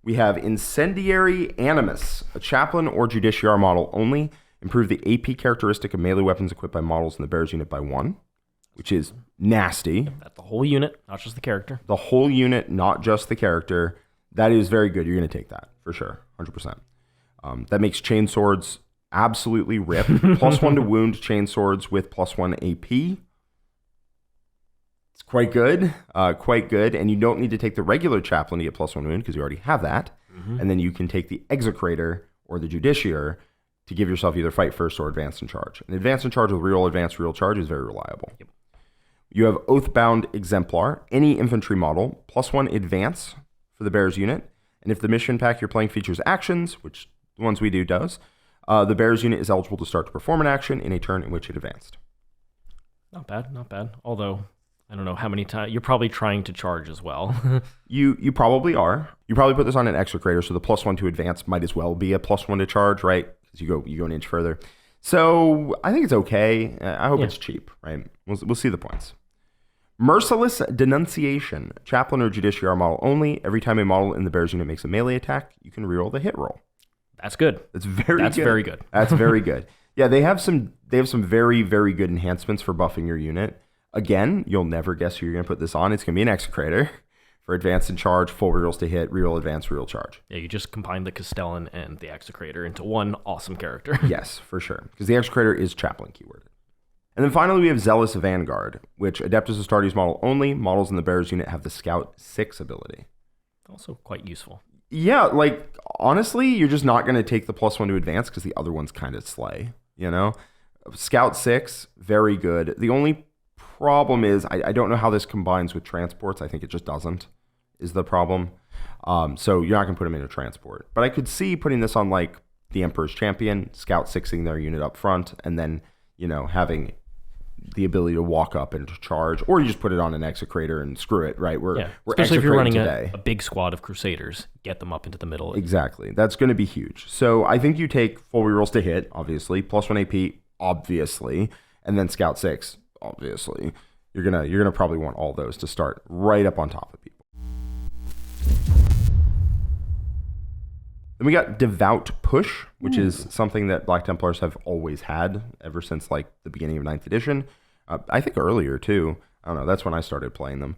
we have Incendiary Animus, a Chaplain or Justiciar model only. Improve the AP characteristic of melee weapons equipped by models in the bear's unit by 1, which is nasty. That's the whole unit, not just the character. The whole unit, not just the character. That is very good. You're going to take that, for sure, 100%. That makes chainswords absolutely rip. +1 to wound chainswords with +1 AP. It's quite good, and you don't need to take the regular Chaplain to get +1 wound because you already have that. Mm-hmm. And then you can take the Execrator or the Justiciar to give yourself either fight first or advance and charge. And advance and charge with reroll, advance, reroll, charge is very reliable. Yep. You have Oathbound Exemplar, any infantry model, +1 advance for the bear's unit. And if the mission pack you're playing features actions, which the ones we do does, the bear's unit is eligible to start to perform an action in a turn in which it advanced. Not bad. Although, I don't know how many times, you're probably trying to charge as well. You probably are. You probably put this on an Execrator, so the +1 to advance might as well be a +1 to charge, right? Because you go an inch further. So I think it's okay. I hope it's cheap, right? We'll see the points. Merciless Denunciation, Chaplain or Justiciar model only. Every time a model in the bear's unit makes a melee attack, you can reroll the hit roll. That's good. That's very good. That's very good. Yeah, they have some very, very good enhancements for buffing your unit. Again, you'll never guess who you're going to put this on. It's going to be an Execrator for advance and charge, full rerolls to hit, reroll advance, reroll charge. Yeah, you just combine the Castellan and the Execrator into one awesome character. Yes, for sure. Because the Execrator is Chaplain keyworded. And then finally, we have Zealous Vanguard, which Adeptus Astartes model only. Models in the bear's unit have the Scout 6 ability. Also quite useful. Yeah, like, honestly, you're just not going to take the +1 to advance because the other one's kind of slay, you know? Scout 6, very good. The only problem is, I don't know how this combines with transports. I think it just doesn't, is the problem. So you're not going to put them in a transport. But I could see putting this on, like, the Emperor's Champion, Scout 6ing their unit up front, and then, you know, having the ability to walk up and to charge, or you just put it on an Execrator and screw it, right? We're especially if you're running a big squad of Crusaders, get them up into the middle. Exactly. That's going to be huge. So I think you take full rerolls to hit, obviously, +1 AP, obviously, and then Scout 6, obviously. You're gonna probably want all those to start right up on top of people. Then we got Devout Push, which is something that Black Templars have always had ever since like the beginning of 9th edition. I think earlier too. I don't know. That's when I started playing them.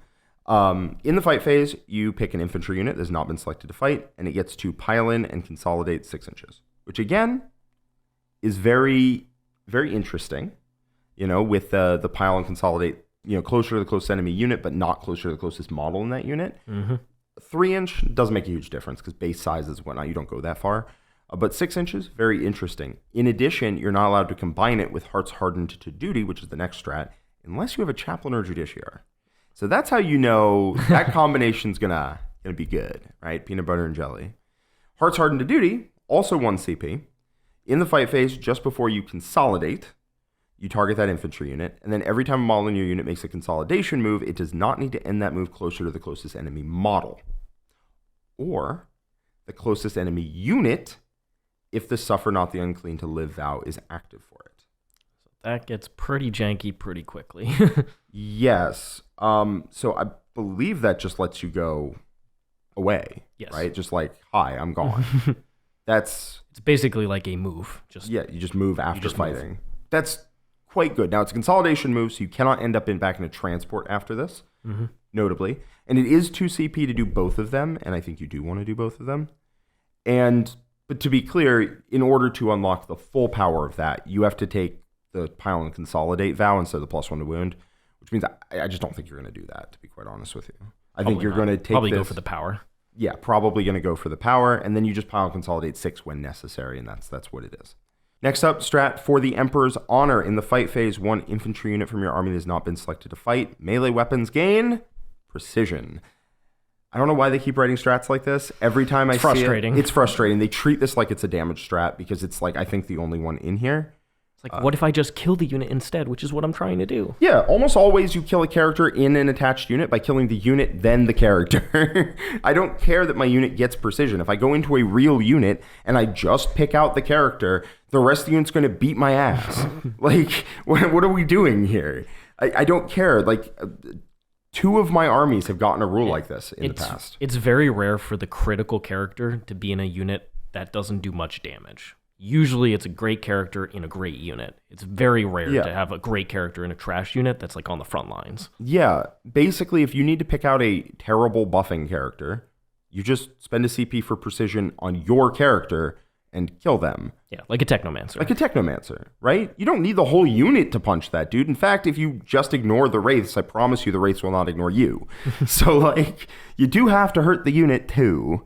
In the fight phase, you pick an infantry unit that has not been selected to fight, and it gets to pile in and consolidate 6 inches, which again is very, very interesting. You know, with the pile and consolidate, you know, closer to the closest enemy unit, but not closer to the closest model in that unit. Mm-hmm. 3 inch doesn't make a huge difference because base sizes and whatnot, you don't go that far. But 6 inches, very interesting. In addition, you're not allowed to combine it with Hearts Hardened to Duty, which is the next strat, unless you have a Chaplain or Justiciar. So that's how you know that combination's gonna be good, right? Peanut butter and jelly. Hearts Hardened to Duty, also 1 CP. In the fight phase, just before you consolidate, you target that infantry unit, and then every time a model in your unit makes a consolidation move, it does not need to end that move closer to the closest enemy model, or the closest enemy unit if the Suffer Not the Unclean to Live vow is active for it. So that gets pretty janky pretty quickly. Yes. So I believe that just lets you go away, yes. Right? Just like, hi, I'm gone. It's basically like a move. You just move after fighting. Move. That's quite good. Now, it's a consolidation move, so you cannot end up back in a transport after this, notably. And it is 2 CP to do both of them, and I think you do want to do both of them. But to be clear, in order to unlock the full power of that, you have to take the Pile and Consolidate vow instead of the +1 to wound, which means I just don't think you're going to do that, to be quite honest with you. I think you're going to take go for the power. Yeah, probably going to go for the power, and then you just Pile and Consolidate 6 when necessary, and that's what it is. Next up, strat for the Emperor's Honor. In the fight phase, 1 infantry unit from your army that has not been selected to fight. Melee weapons gain precision. I don't know why they keep writing strats like this. Every time I see it, it's frustrating. They treat this like it's a damage strat because it's like, I think, the only one in here. It's like, what if I just kill the unit instead, which is what I'm trying to do? Yeah, almost always you kill a character in an attached unit by killing the unit, then the character. I don't care that my unit gets precision. If I go into a real unit and I just pick out the character, the rest of the unit's going to beat my ass. Like, what are we doing here? I don't care. Like, 2 of my armies have gotten a rule like this in the past. It's very rare for the critical character to be in a unit that doesn't do much damage. Usually it's a great character in a great unit. It's very rare to have a great character in a trash unit that's like on the front lines. Yeah, basically if you need to pick out a terrible buffing character, you just spend a CP for precision on your character and kill them. Yeah, like a Technomancer. Like a Technomancer, right? You don't need the whole unit to punch that dude. In fact, if you just ignore the Wraiths, I promise you the Wraiths will not ignore you. So, like, you do have to hurt the unit, too.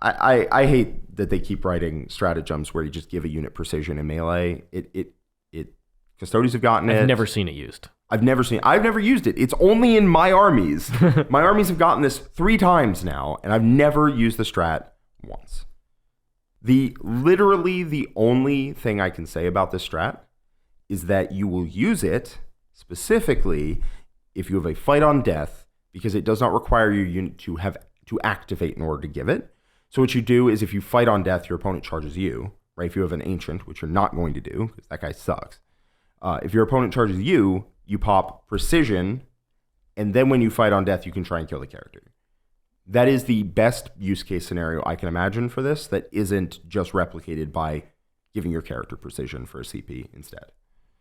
I hate that they keep writing stratagems where you just give a unit precision in melee. Custodians have gotten it. I've never seen it used. I've never used it. It's only in my armies. My armies have gotten this 3 times now, and I've never used the strat once. Literally the only thing I can say about this strat is that you will use it specifically if you have a fight on death, because it does not require your unit to activate in order to give it. So what you do is if you fight on death, your opponent charges you, right? If you have an ancient, which you're not going to do because that guy sucks. If your opponent charges you, you pop precision, and then when you fight on death, you can try and kill the character. That is the best use case scenario I can imagine for this that isn't just replicated by giving your character precision for a CP instead.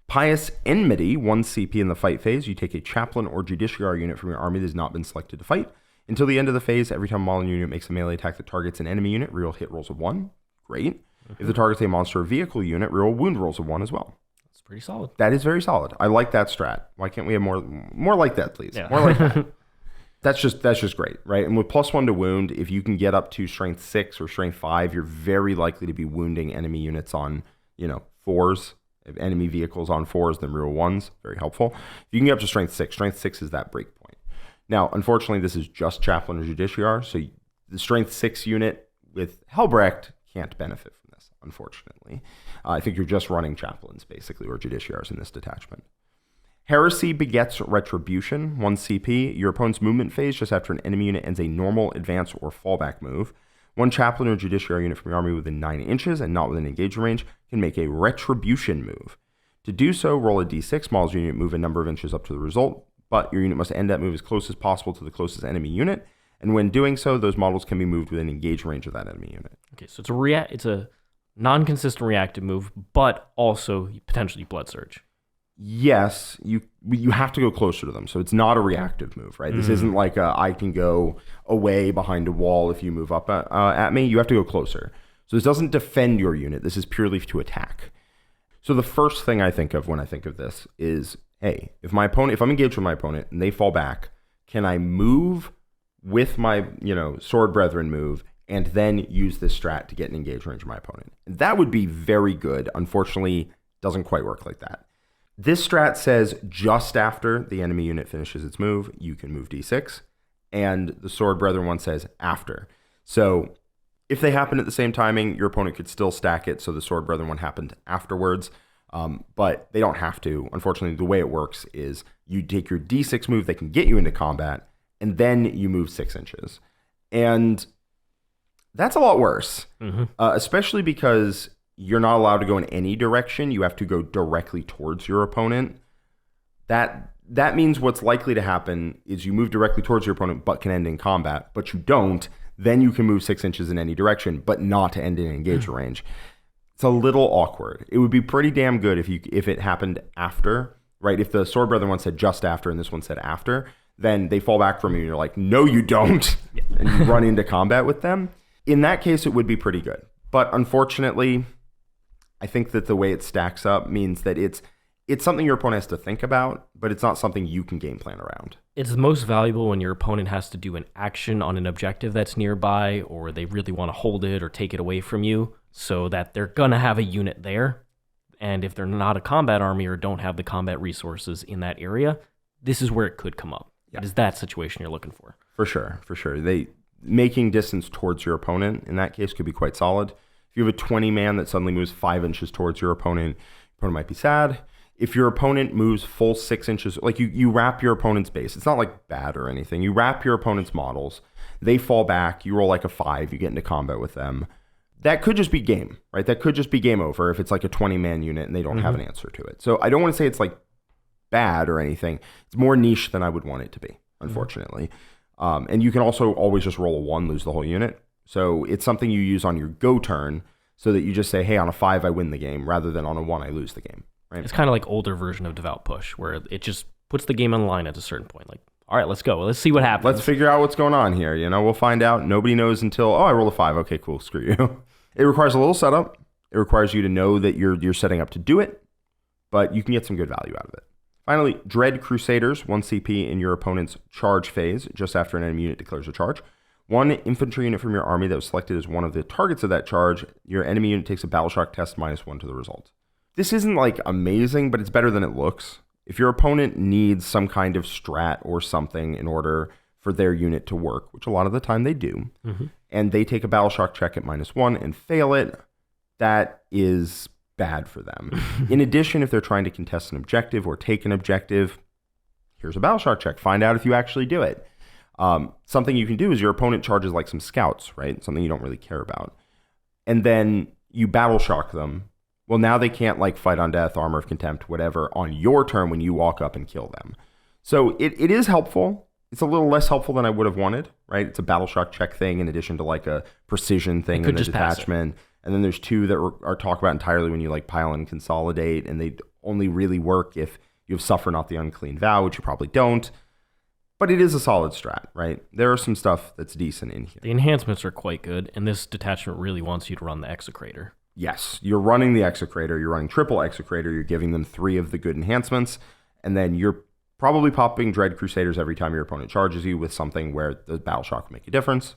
Pious Enmity, 1 CP in the fight phase. You take a Chaplain or Justiciar unit from your army that has not been selected to fight. Until the end of the phase, every time a model unit makes a melee attack that targets an enemy unit, reroll hit rolls of 1. Great. If the target's a monster or vehicle unit, reroll wound rolls of 1 as well. That's pretty solid. That is very solid. I like that strat. Why can't we have more like that, please? Yeah. More like that. That's just great, right? And with +1 to wound, if you can get up to strength 6 or strength 5, you're very likely to be wounding enemy units on, 4s. If enemy vehicles on 4s, then reroll 1s. Very helpful. If you can get up to strength 6, strength 6 is that break point. Now, unfortunately, this is just Chaplain or Justiciar, so the strength 6 unit with Helbrecht can't benefit from this, unfortunately. I think you're just running Chaplains, basically, or Justiciars in this detachment. Heresy begets Retribution, 1 CP. Your opponent's movement phase just after an enemy unit ends a normal, advance, or fallback move. 1 Chaplain or Justiciar unit from your army within 9 inches and not within engagement range can make a Retribution move. To do so, roll a d6. Models your unit move a number of inches up to the result, but your unit must end that move as close as possible to the closest enemy unit, and when doing so, those models can be moved within engaged range of that enemy unit. Okay, so it's a non-consistent reactive move, but also potentially Blood Surge. Yes, you have to go closer to them, so it's not a reactive move, right? This isn't like I can go away behind a wall if you move up at me. You have to go closer. So this doesn't defend your unit. This is purely to attack. So the first thing I think of when I think of this is, hey, if I'm engaged with my opponent and they fall back, can I move with my Sword Bretheren move and then use this strat to get an engage range of my opponent. That would be very good. Unfortunately, doesn't quite work like that. This strat says just after the enemy unit finishes its move, you can move d6, and the Sword Brethren one says after. So if they happen at the same timing, your opponent could still stack it, so the Sword Brethren one happened afterwards, but they don't have to. Unfortunately, the way it works is you take your d6 move that can get you into combat, and then you move 6 inches. And that's a lot worse, especially because you're not allowed to go in any direction. You have to go directly towards your opponent. That means what's likely to happen is you move directly towards your opponent but can end in combat, but you don't. Then you can move 6 inches in any direction, but not to end in engage range. It's a little awkward. It would be pretty damn good if it happened after, right? If the Sword Brethren one said just after and this one said after, then they fall back from you and you're like, no, you don't. And you run into combat with them. In that case, it would be pretty good. But unfortunately, I think that the way it stacks up means that it's something your opponent has to think about, but it's not something you can game plan around. It's most valuable when your opponent has to do an action on an objective that's nearby, or they really want to hold it or take it away from you, so that they're going to have a unit there. And if they're not a combat army or don't have the combat resources in that area, this is where it could come up. Yeah. It is that situation you're looking for. For sure. Making distance towards your opponent, in that case, could be quite solid. If you have a 20-man that suddenly moves 5 inches towards your opponent might be sad. If your opponent moves full 6 inches, like you wrap your opponent's base. It's not like bad or anything. You wrap your opponent's models. They fall back. You roll like a 5. You get into combat with them. That could just be game, right? That could just be game over if it's like a 20-man unit and they don't have an answer to it. So I don't want to say it's like bad or anything. It's more niche than I would want it to be, unfortunately. And you can also always just roll a 1, lose the whole unit. So it's something you use on your go turn so that you just say, hey, on a 5, I win the game, rather than on a 1, I lose the game. Right? It's kind of like older version of Devout Push, where it just puts the game on the line at a certain point. Like, all right, let's go. Let's see what happens. Let's figure out what's going on here. We'll find out. Nobody knows until, I rolled a 5. Okay, cool. Screw you. It requires a little setup. It requires you to know that you're setting up to do it, but you can get some good value out of it. Finally, Dread Crusaders, 1 CP in your opponent's charge phase, just after an enemy unit declares a charge. 1 infantry unit from your army that was selected as one of the targets of that charge, your enemy unit takes a battle shock test -1 to the result. This isn't like amazing, but it's better than it looks. If your opponent needs some kind of strat or something in order for their unit to work, which a lot of the time they do, and they take a battle shock check at -1 and fail it, that is bad for them. In addition, if they're trying to contest an objective or take an objective, here's a battle shock check. Find out if you actually do it. Something you can do is your opponent charges like some scouts, right? Something you don't really care about. And then you battle shock them. Well, now they can't like fight on death, armor of contempt, whatever, on your turn when you walk up and kill them. So it is helpful. It's a little less helpful than I would have wanted, right? It's a battle shock check thing in addition to like a precision thing in the detachment. And then there's 2 that are talked about entirely when you like pile and consolidate, and they only really work if you have Suffer Not the Unclean Vow, which you probably don't. But it is a solid strat, right? There are some stuff that's decent in here. The enhancements are quite good, and this detachment really wants you to run the Execrator. Yes, you're running the Execrator. You're running triple Execrator. You're giving them 3 of the good enhancements, and then you're probably popping Dread Crusaders every time your opponent charges you with something where the battle shock will make a difference.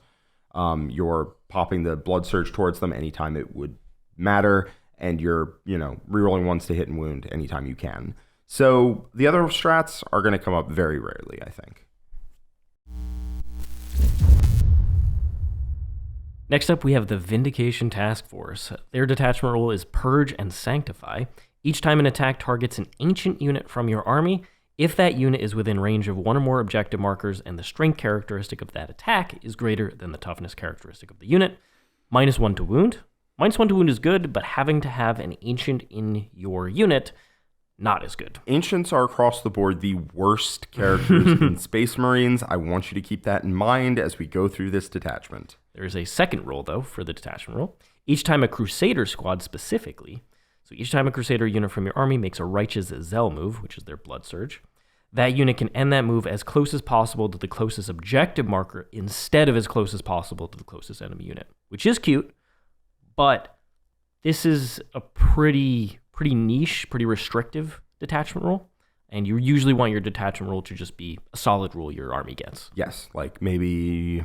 You're popping the Blood Surge towards them anytime it would matter, and you're, rerolling 1s to hit and wound anytime you can. So the other strats are going to come up very rarely, I think. Next up, we have the Vindication Taskforce. Their detachment rule is Purge and Sanctify. Each time an attack targets an ancient unit from your army, if that unit is within range of 1 or more objective markers and the strength characteristic of that attack is greater than the toughness characteristic of the unit, -1 to wound. -1 to wound is good, but having to have an ancient in your unit, not as good. Ancients are across the board the worst characters in Space Marines. I want you to keep that in mind as we go through this detachment. There's a second rule, though, for the detachment rule. Each time a Crusader squad specifically, so each time a Crusader unit from your army makes a Righteous Zell move, which is their Blood Surge, that unit can end that move as close as possible to the closest objective marker instead of as close as possible to the closest enemy unit, which is cute, but this is a pretty niche, pretty restrictive detachment rule, and you usually want your detachment rule to just be a solid rule your army gets. Yes, like maybe,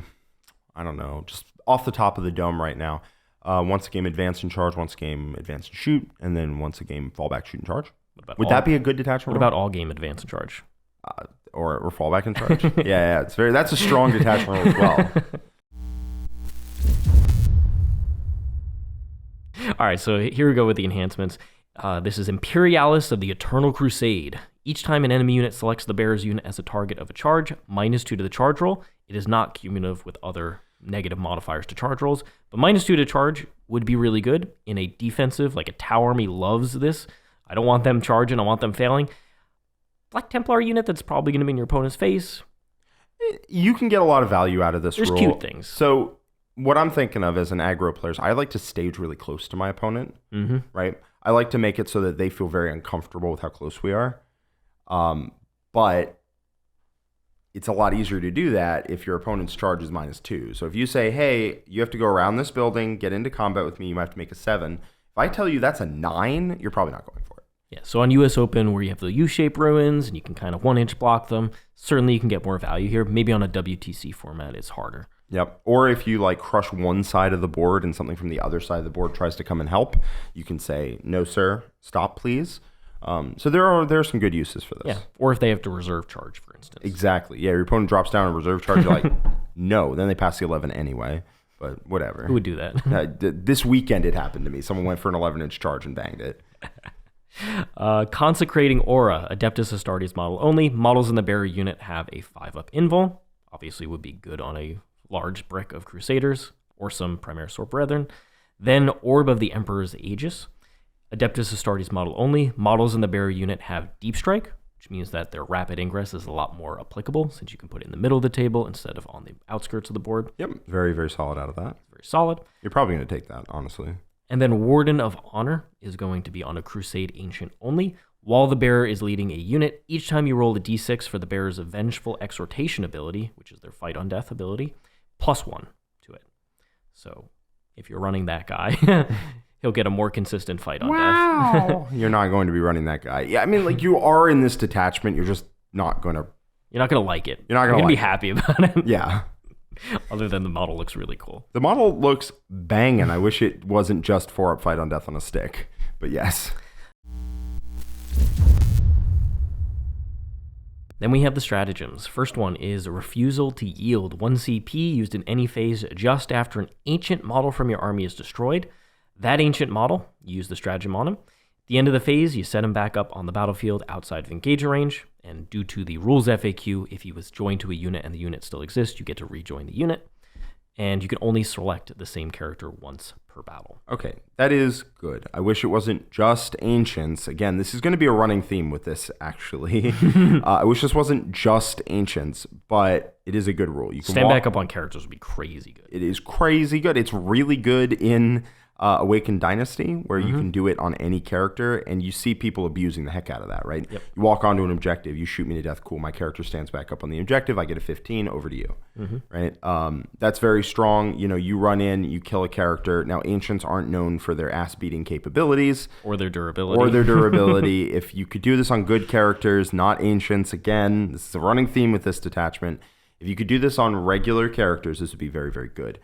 I don't know, just off the top of the dome right now. Once a game advance and charge, once a game advance and shoot, and then once a game fall back, shoot, and charge. Would that be a good detachment? What about all game advance and charge? Or fall back and charge? yeah, that's a strong detachment roll as well. All right, so here we go with the enhancements. This is Imperialis of the Eternal Crusade. Each time an enemy unit selects the bearer's unit as a target of a charge, -2 to the charge roll. It is not cumulative with other negative modifiers to charge rolls, but -2 to charge would be really good in a defensive, like a Tau army loves this. I don't want them charging, I want them failing. Black Templar unit that's probably going to be in your opponent's face. You can get a lot of value out of this There's rule. cute things. So what I'm thinking of as an aggro player is I like to stage really close to my opponent, right? I like to make it so that they feel very uncomfortable with how close we are. But it's a lot easier to do that if your opponent's charge is -2. So if you say, hey, you have to go around this building, get into combat with me, you might have to make a 7. If I tell you that's a 9, you're probably not going for it. Yeah, so on US Open, where you have the U-shaped ruins and you can kind of 1-inch block them, certainly you can get more value here. Maybe on a WTC format, it's harder. Yep. Or if you like crush one side of the board and something from the other side of the board tries to come and help, you can say, no, sir, stop, please. So there are some good uses for this. Yeah, or if they have to reserve charge, for instance. Exactly. Yeah, your opponent drops down a reserve charge, you're like, no. Then they pass the 11 anyway, but whatever. Who would do that? This weekend it happened to me. Someone went for an 11-inch charge and banged it. Consecrating Aura, Adeptus Astartes model only. Models in the bearer unit have a 5-up invul. Obviously would be good on a large brick of Crusaders or some Primaris Sword Brethren. Then Orb of the Emperor's Aegis. Adeptus Astartes model only. Models in the bearer unit have Deep Strike, which means that their rapid ingress is a lot more applicable since you can put it in the middle of the table instead of on the outskirts of the board. Yep, very, very solid out of that. Very solid. You're probably going to take that, honestly. And then Warden of Honor is going to be on a Crusade Ancient only. While the bearer is leading a unit, each time you roll a d6 for the bearer's Vengeful Exhortation ability, which is their Fight on Death ability, +1 to it. So if you're running that guy, he'll get a more consistent Fight on Death. You're not going to be running that guy. Yeah, I mean, like, you are in this detachment. You're just not going to... You're not going to like it. You're not going to be happy about it. Yeah. Other than the model looks really cool. The model looks banging. I wish it wasn't just 4-up Fight on Death on a stick. But yes. Then we have the stratagems. First one is Refusal to Yield. 1 CP used in any phase just after an ancient model from your army is destroyed. That ancient model, you use the stratagem on him. At the end of the phase, you set him back up on the battlefield outside of engagement range. And due to the rules FAQ, if he was joined to a unit and the unit still exists, you get to rejoin the unit. And you can only select the same character once per battle. Okay, that is good. I wish it wasn't just ancients. Again, this is going to be a running theme with this, actually. I wish this wasn't just ancients, but it is a good rule. You can stand back up on characters would be crazy good. It is crazy good. It's really good in Awakened Dynasty, where you can do it on any character, and you see people abusing the heck out of that, right? Yep. You walk onto an objective, you shoot me to death, cool, my character stands back up on the objective, I get a 15, over to you, right? That's very strong. You know, you run in, you kill a character. Now, ancients aren't known for their ass-beating capabilities. Or their durability. If you could do this on good characters, not ancients, again, this is a running theme with this detachment. If you could do this on regular characters, this would be very, very good.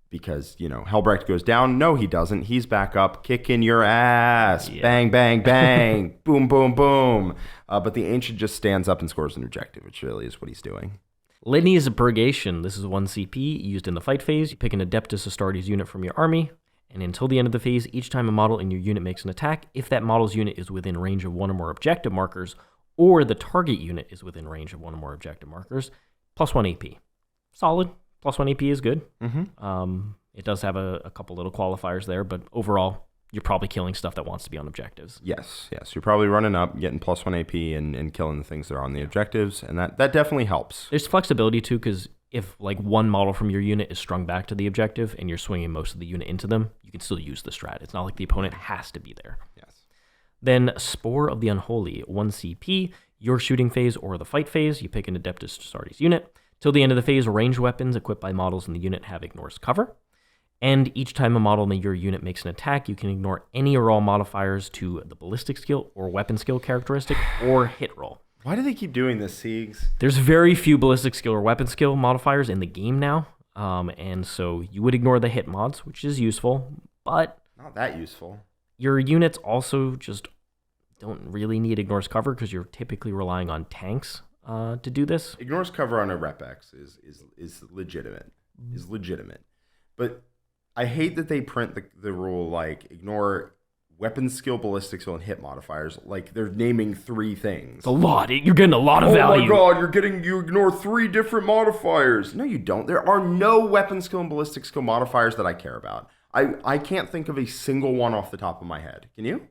Because, you know, Helbrecht goes down. No, he doesn't. He's back up, kicking your ass. Yeah. Bang, bang, bang. Boom, boom, boom. But the Ancient just stands up and scores an objective, which really is what he's doing. Litanies of Purgation. This is 1 CP used in the fight phase. You pick an Adeptus Astartes unit from your army. And until the end of the phase, each time a model in your unit makes an attack, if that model's unit is within range of 1 or more objective markers, or the target unit is within range of 1 or more objective markers, +1 AP. Solid. +1 AP is good. It does have a couple little qualifiers there, but overall, you're probably killing stuff that wants to be on objectives. Yes. You're probably running up, getting +1 AP, and killing the things that are on the objectives, and that definitely helps. There's flexibility, too, because if like one model from your unit is strung back to the objective, and you're swinging most of the unit into them, you can still use the strat. It's not like the opponent has to be there. Yes. Then Spore of the Unholy, 1 CP, your shooting phase or the fight phase, you pick an Adeptus Astartes unit. Till the end of the phase, ranged weapons equipped by models in the unit have ignores cover. And each time a model in your unit makes an attack, you can ignore any or all modifiers to the ballistic skill or weapon skill characteristic or hit roll. Why do they keep doing this, Siegs? There's very few ballistic skill or weapon skill modifiers in the game now. And so you would ignore the hit mods, which is useful, but Not that useful. your units also just don't really need ignores cover because you're typically relying on tanks to do this. Ignores cover on a Rep X is legitimate. But I hate that they print the rule like ignore weapon skill, ballistic skill, and hit modifiers. Like they're naming 3 things. It's a lot. You're getting a lot of value. Oh my god, you ignore 3 different modifiers. No, you don't. There are no weapon skill and ballistic skill modifiers that I care about. I can't think of a single one off the top of my head. Can you?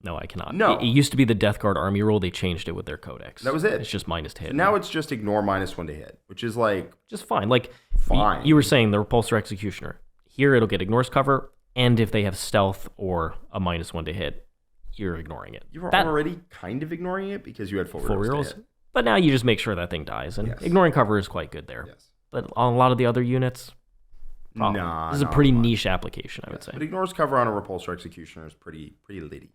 No, I cannot. No. It used to be the Death Guard army rule. They changed it with their codex. That was it. It's just minus to hit. So now it's just ignore -1 to hit, which is like just fine. Like fine. You were saying the Repulsor Executioner. Here it'll get ignores cover, and if they have stealth or a -1 to hit, you're ignoring it. You were already kind of ignoring it because you had full rerolls to hit. But now you just make sure that thing dies, and Yes. ignoring cover is quite good there. Yes. But on a lot of the other units, Nah, this is a not pretty much. niche application, I would say. But ignores cover on a Repulsor Executioner is pretty litty.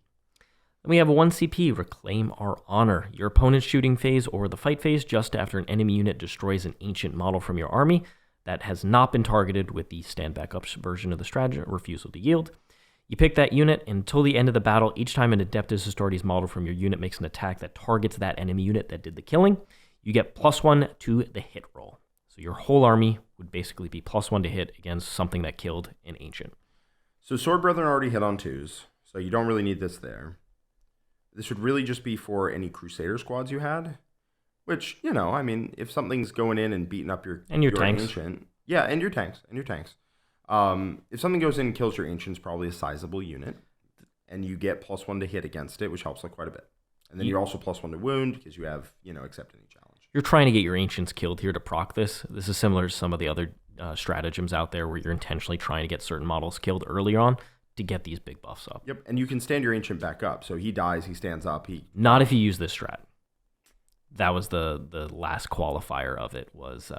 Then we have a 1 CP, Reclaim Our Honor. Your opponent's shooting phase or the fight phase just after an enemy unit destroys an ancient model from your army that has not been targeted with the stand back up version of the stratagem, Refusal to Yield. You pick that unit until the end of the battle. Each time an Adeptus Astartes model from your unit makes an attack that targets that enemy unit that did the killing, you get +1 to the hit roll. So your whole army would basically be +1 to hit against something that killed an ancient. So Sword Brethren already hit on 2s, so you don't really need this there. This would really just be for any Crusader squads you had, which, you know, I mean, if something's going in and beating up your tanks. ancient, yeah, and your tanks. If something goes in and kills your ancients, probably a sizable unit, and you get +1 to hit against it, which helps like quite a bit. And then you're also +1 to wound because you have, accept any challenge. You're trying to get your ancients killed here to proc this. This is similar to some of the other stratagems out there where you're intentionally trying to get certain models killed earlier on to get these big buffs up. Yep, and you can stand your ancient back up. So he dies, he stands up. Not if you use this strat. That was the last qualifier of it was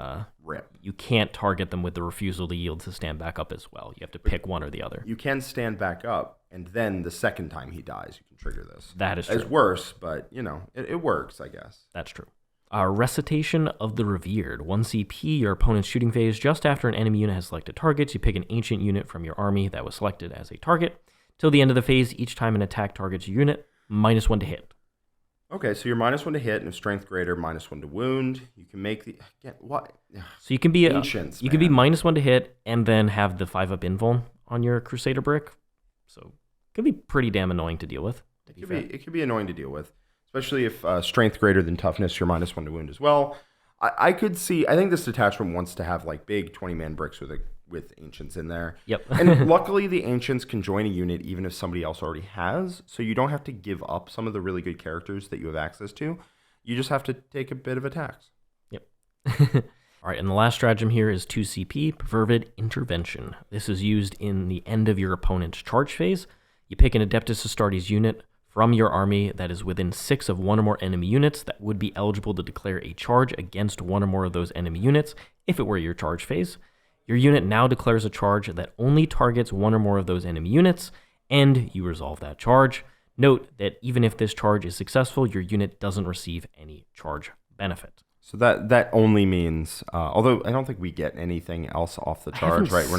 rip. You can't target them with the Refusal to Yield to stand back up as well. You have to pick one or the other. You can stand back up, and then the second time he dies, you can trigger this. That is true. It's worse, but, it works, I guess. That's true. Recitation of the Revered. 1 CP, your opponent's shooting phase. Just after an enemy unit has selected targets, you pick an ancient unit from your army that was selected as a target. Till the end of the phase, each time an attack targets your unit, -1 to hit. Okay, so you're -1 to hit and a strength greater, -1 to wound. You can make the what? So you can be Ancients, you can be -1 to hit and then have the 5-up invuln on your Crusader brick. So it could be pretty damn annoying to deal with. It could be annoying to deal with, especially if strength greater than toughness, you're -1 to wound as well. I could see. I think this detachment wants to have like big 20-man bricks with ancients in there. Yep. And luckily, the ancients can join a unit even if somebody else already has. So you don't have to give up some of the really good characters that you have access to. You just have to take a bit of a tax. Yep. All right, and the last stratagem here is 2 CP, Perverted Intervention. This is used in the end of your opponent's charge phase. You pick an Adeptus Astartes unit from your army that is within 6 of 1 or more enemy units that would be eligible to declare a charge against 1 or more of those enemy units if it were your charge phase. Your unit now declares a charge that only targets 1 or more of those enemy units, and you resolve that charge. Note that even if this charge is successful, your unit doesn't receive any charge benefit. So that only means, although I don't think we get anything else off the charge, right?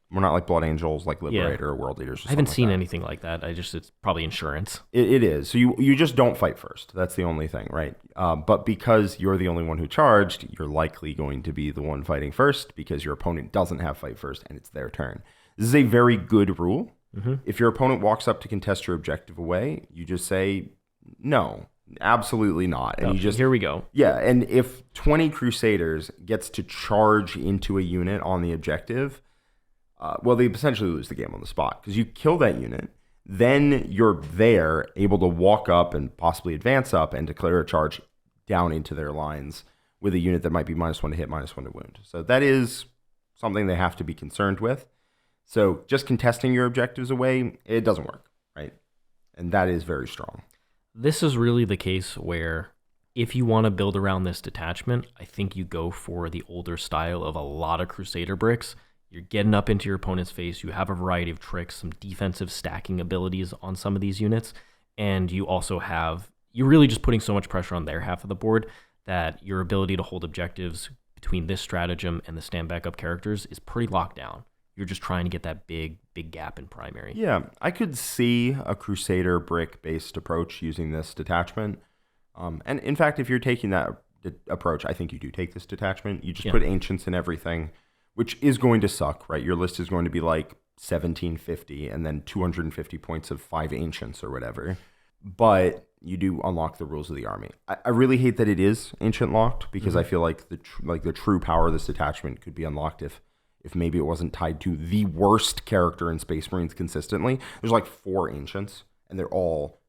We're not like Blood Angels, like Liberator or World Eaters. Or I haven't seen like anything like that. It's probably insurance. It is. So you just don't fight first. That's the only thing, right? But because you're the only one who charged, you're likely going to be the one fighting first because your opponent doesn't have fight first and it's their turn. This is a very good rule. Mm-hmm. If your opponent walks up to contest your objective away, you just say, no, absolutely not. And you just, here we go. Yeah, and if 20 Crusaders gets to charge into a unit on the objective, well, they essentially lose the game on the spot because you kill that unit, then you're there able to walk up and possibly advance up and declare a charge down into their lines with a unit that might be -1 to hit, -1 to wound. So that is something they have to be concerned with. So just contesting your objectives away, it doesn't work, right? And that is very strong. This is really the case where if you want to build around this detachment, I think you go for the older style of a lot of Crusader bricks. You're getting up into your opponent's face. You have a variety of tricks, some defensive stacking abilities on some of these units. And you also have, you're really just putting so much pressure on their half of the board that your ability to hold objectives between this stratagem and the stand back up characters is pretty locked down. You're just trying to get that big gap in primary. Yeah, I could see a Crusader brick-based approach using this detachment. And in fact, if you're taking that approach, I think you do take this detachment. You just put Ancients in everything, which is going to suck, right? Your list is going to be like 1750 and then 250 points of 5 Ancients or whatever. But you do unlock the rules of the army. I really hate that it is Ancient locked, because I feel like the true power of this detachment could be unlocked if maybe it wasn't tied to the worst character in Space Marines consistently. There's like 4 Ancients, and they're all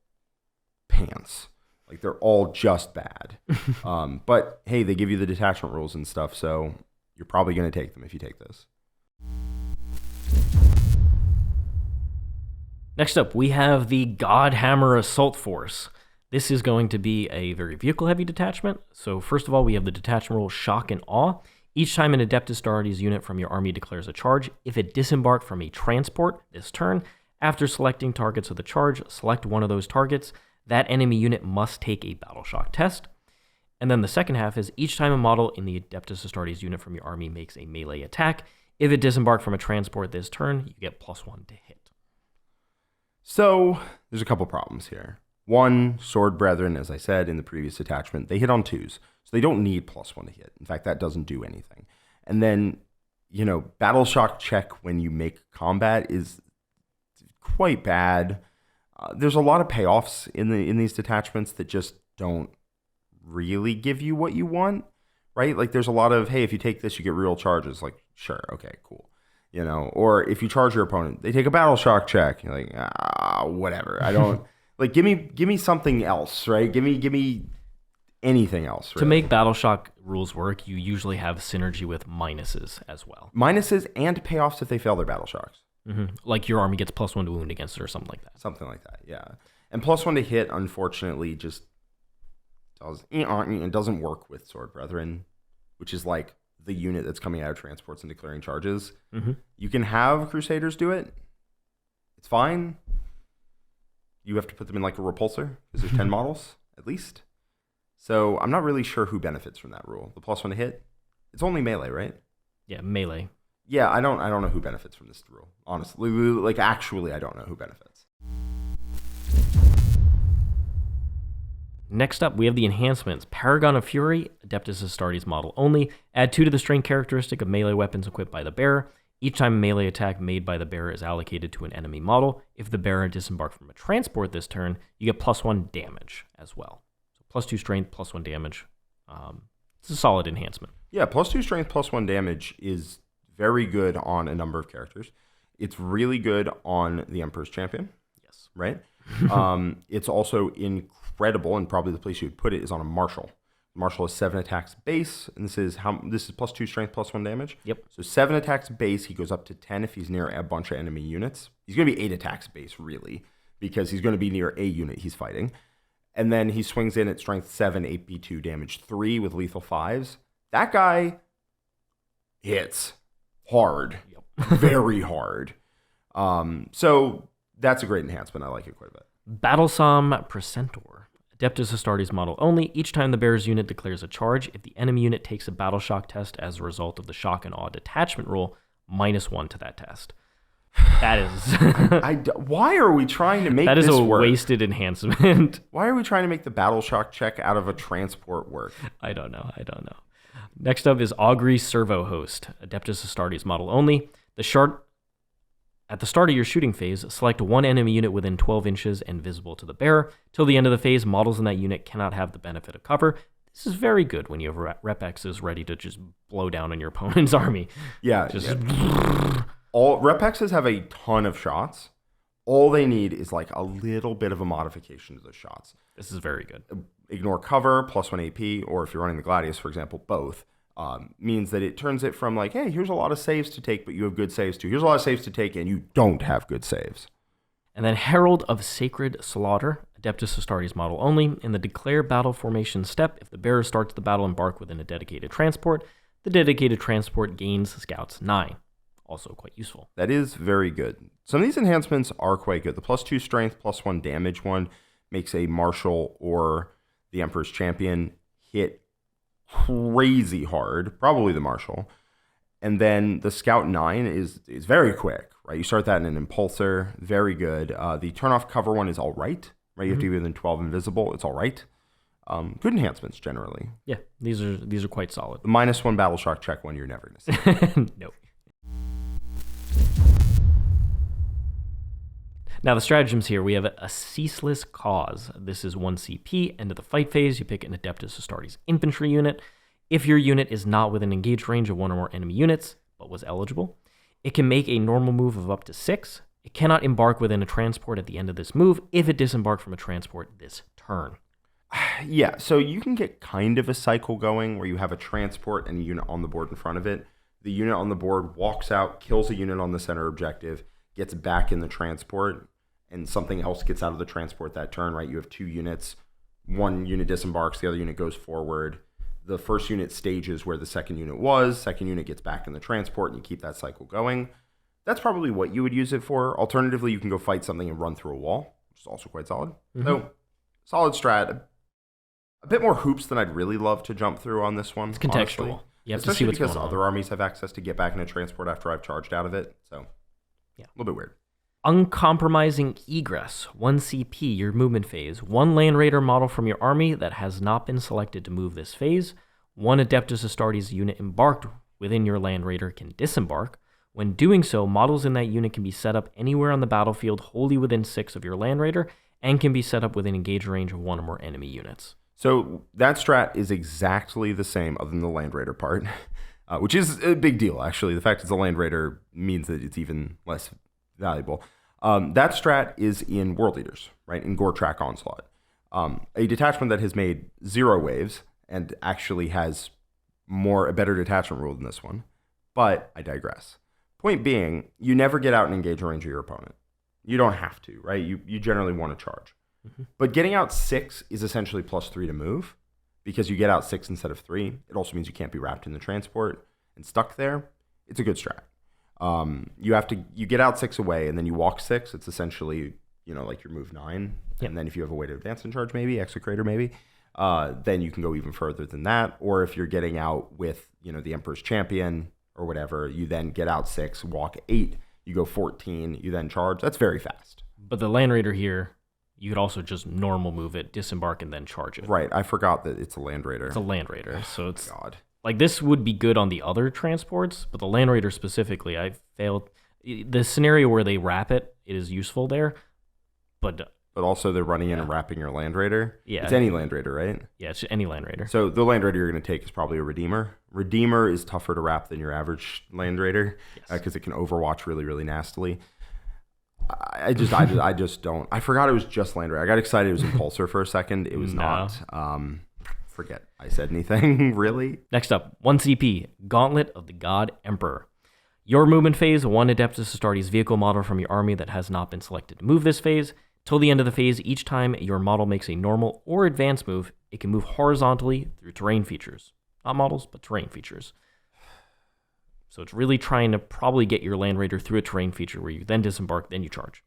pants. Like, they're all just bad. But, hey, they give you the detachment rules and stuff, so you're probably going to take them if you take this. Next up, we have the Godhammer Assault Force. This is going to be a very vehicle-heavy detachment. So first of all, we have the detachment rule Shock and Awe. Each time an Adeptus Astartes unit from your army declares a charge, if it disembarked from a transport this turn, after selecting targets of the charge, select one of those targets. That enemy unit must take a Battle Shock test. And then the second half is each time a model in the Adeptus Astartes unit from your army makes a melee attack, if it disembarked from a transport this turn, you get +1 to hit. So there's a couple problems here. One, Sword Bretheren, as I said in the previous attachment, they hit on 2s. So they don't need +1 to hit. In fact, that doesn't do anything. And then, Battle Shock check when you make combat is quite bad. There's a lot of payoffs in these detachments that just don't really give you what you want, right? Like, there's a lot of, hey, if you take this, you get real charges. Like, sure, okay, cool. Or if you charge your opponent, they take a Battle Shock check. You're like, whatever. I don't like. Give me something else, right? Give me anything else. Really. To make Battle Shock rules work, you usually have synergy with minuses as well. Minuses and payoffs if they fail their Battle Shocks. Like your army gets +1 to wound against it or something like that. Something like that, yeah. And +1 to hit, unfortunately, just it doesn't work with Sword Bretheren, which is like the unit that's coming out of transports and declaring charges. You can have Crusaders do it. It's fine. You have to put them in like a repulsor, because there's 10 models, at least. So I'm not really sure who benefits from that rule. The +1 to hit, it's only melee, right? Yeah, melee. Yeah, I don't know who benefits from this rule. Honestly, like, actually, I don't know who benefits. Next up, we have the Enhancements. Paragon of Fury, Adeptus Astartes model only. Add 2 to the strength characteristic of melee weapons equipped by the bearer. Each time a melee attack made by the bearer is allocated to an enemy model. If the bearer disembarked from a transport this turn, you get +1 damage as well. So +2 strength, +1 damage. It's a solid enhancement. Yeah, +2 strength, +1 damage is very good on a number of characters. It's really good on the Emperor's Champion. Yes. Right? It's also incredible, and probably the place you would put it is on a Marshal. Marshal has 7 attacks base, and this is +2 strength, +1 damage. Yep. So 7 attacks base, he goes up to 10 if he's near a bunch of enemy units. He's going to be 8 attacks base, really, because he's going to be near a unit he's fighting. And then he swings in at strength 7, 8b2, damage 3 with lethal 5s. That guy hits hard. Yep. Very hard. So that's a great enhancement. I like it quite a bit. Battlesome Precentor. Adeptus Astartes model only. Each time the bearer's unit declares a charge, if the enemy unit takes a Battle Shock test as a result of the Shock and Awe detachment rule, -1 to that test. That is... Why are we trying to make this work? That is a wasted enhancement. Why are we trying to make the Battle Shock check out of a transport work? I don't know. Next up is Augury Servo Host. Adeptus Astartes model only. At the start of your shooting phase, select one enemy unit within 12 inches and visible to the bearer. Till the end of the phase, models in that unit cannot have the benefit of cover. This is very good when you have Rep X's ready to just blow down on your opponent's army. Yeah. All Rep X's have a ton of shots. All they need is like a little bit of a modification to those shots. This is very good. Ignore cover, +1 AP, or if you're running the Gladius, for example, both. Means that it turns it from like, hey, here's a lot of saves to take, but you have good saves too. Here's a lot of saves to take, and you don't have good saves. And then Herald of Sacred Slaughter, Adeptus Astartes model only. In the declare battle formation step, if the bearer starts the battle embark within a dedicated transport, the dedicated transport gains Scouts 9. Also quite useful. That is very good. Some of these enhancements are quite good. The +2 strength, +1 damage one makes a Marshal or the Emperor's Champion hit crazy hard, probably the Marshal. And then the Scout 9 is very quick, right? You start that in an Impulsor, very good. The turn-off cover one is all right, right? You have to be within 12 invisible, it's all right. Good enhancements, generally. Yeah, these are quite solid. The -1 battle shock check one, you're never going to see. Nope. Now, the stratagems here, we have a Ceaseless Cause. This is 1 CP. End of the fight phase, you pick an Adeptus Astartes infantry unit. If your unit is not within engaged range of one or more enemy units, but was eligible, it can make a normal move of up to 6. It cannot embark within a transport at the end of this move if it disembarked from a transport this turn. Yeah, so you can get kind of a cycle going where you have a transport and a unit on the board in front of it. The unit on the board walks out, kills a unit on the center objective, gets back in the transport, and something else gets out of the transport that turn, right? You have 2 units. One unit disembarks, the other unit goes forward. The first unit stages where the second unit was, second unit gets back in the transport, and you keep that cycle going. That's probably what you would use it for. Alternatively, you can go fight something and run through a wall, which is also quite solid. So, solid strat. A bit more hoops than I'd really love to jump through on this one. It's contextual. Honestly. You have Especially to see what's because going on. other armies have access to get back in a transport after I've charged out of it. So, yeah, a little bit weird. Uncompromising Egress, 1 CP, your movement phase. 1 Land Raider model from your army that has not been selected to move this phase. 1 Adeptus Astartes unit embarked within your Land Raider can disembark. When doing so, models in that unit can be set up anywhere on the battlefield wholly within 6 of your Land Raider and can be set up within engaged range of 1 or more enemy units. So that strat is exactly the same other than the Land Raider part, which is a big deal, actually. The fact it's a Land Raider means that it's even less valuable. That strat is in World Leaders, right, in Gore-Track Onslaught. A detachment that has made 0 waves and actually has a better detachment rule than this one. But I digress. Point being, you never get out and engage range of your opponent. You don't have to, right? You generally want to charge. But getting out 6 is essentially +3 to move because you get out 6 instead of 3. It also means you can't be wrapped in the transport and stuck there. It's a good strat. You get out 6 away and then you walk 6. It's essentially, like your move 9. Yep. And then if you have a way to advance and charge, maybe Execrator, maybe, then you can go even further than that. Or if you're getting out with, the Emperor's Champion or whatever, you then get out 6, walk 8, you go 14, you then charge. That's very fast. But the Land Raider here, you could also just normal move it, disembark, and then charge it. Right. I forgot that it's a Land Raider. It's a Land Raider, so it's... God. Like, this would be good on the other transports, but the Land Raider specifically, I failed. The scenario where they wrap it, it is useful there, but also they're running in and wrapping your Land Raider. Yeah. It's any Land Raider, right? Yeah, it's any Land Raider. So the Land Raider you're going to take is probably a Redeemer. Redeemer is tougher to wrap than your average Land Raider because it can overwatch really, really nastily. I just don't. I forgot it was just Land Raider. I got excited it was Impulsor for a second. It was not. Forget I said anything, really. Next up, 1 CP, Gauntlet of the God Emperor. Your movement phase, 1 Adeptus Astartes vehicle model from your army that has not been selected to move this phase. Till the end of the phase, each time your model makes a normal or advanced move, it can move horizontally through terrain features. Not models, but terrain features. So it's really trying to probably get your Land Raider through a terrain feature where you then disembark, then you charge.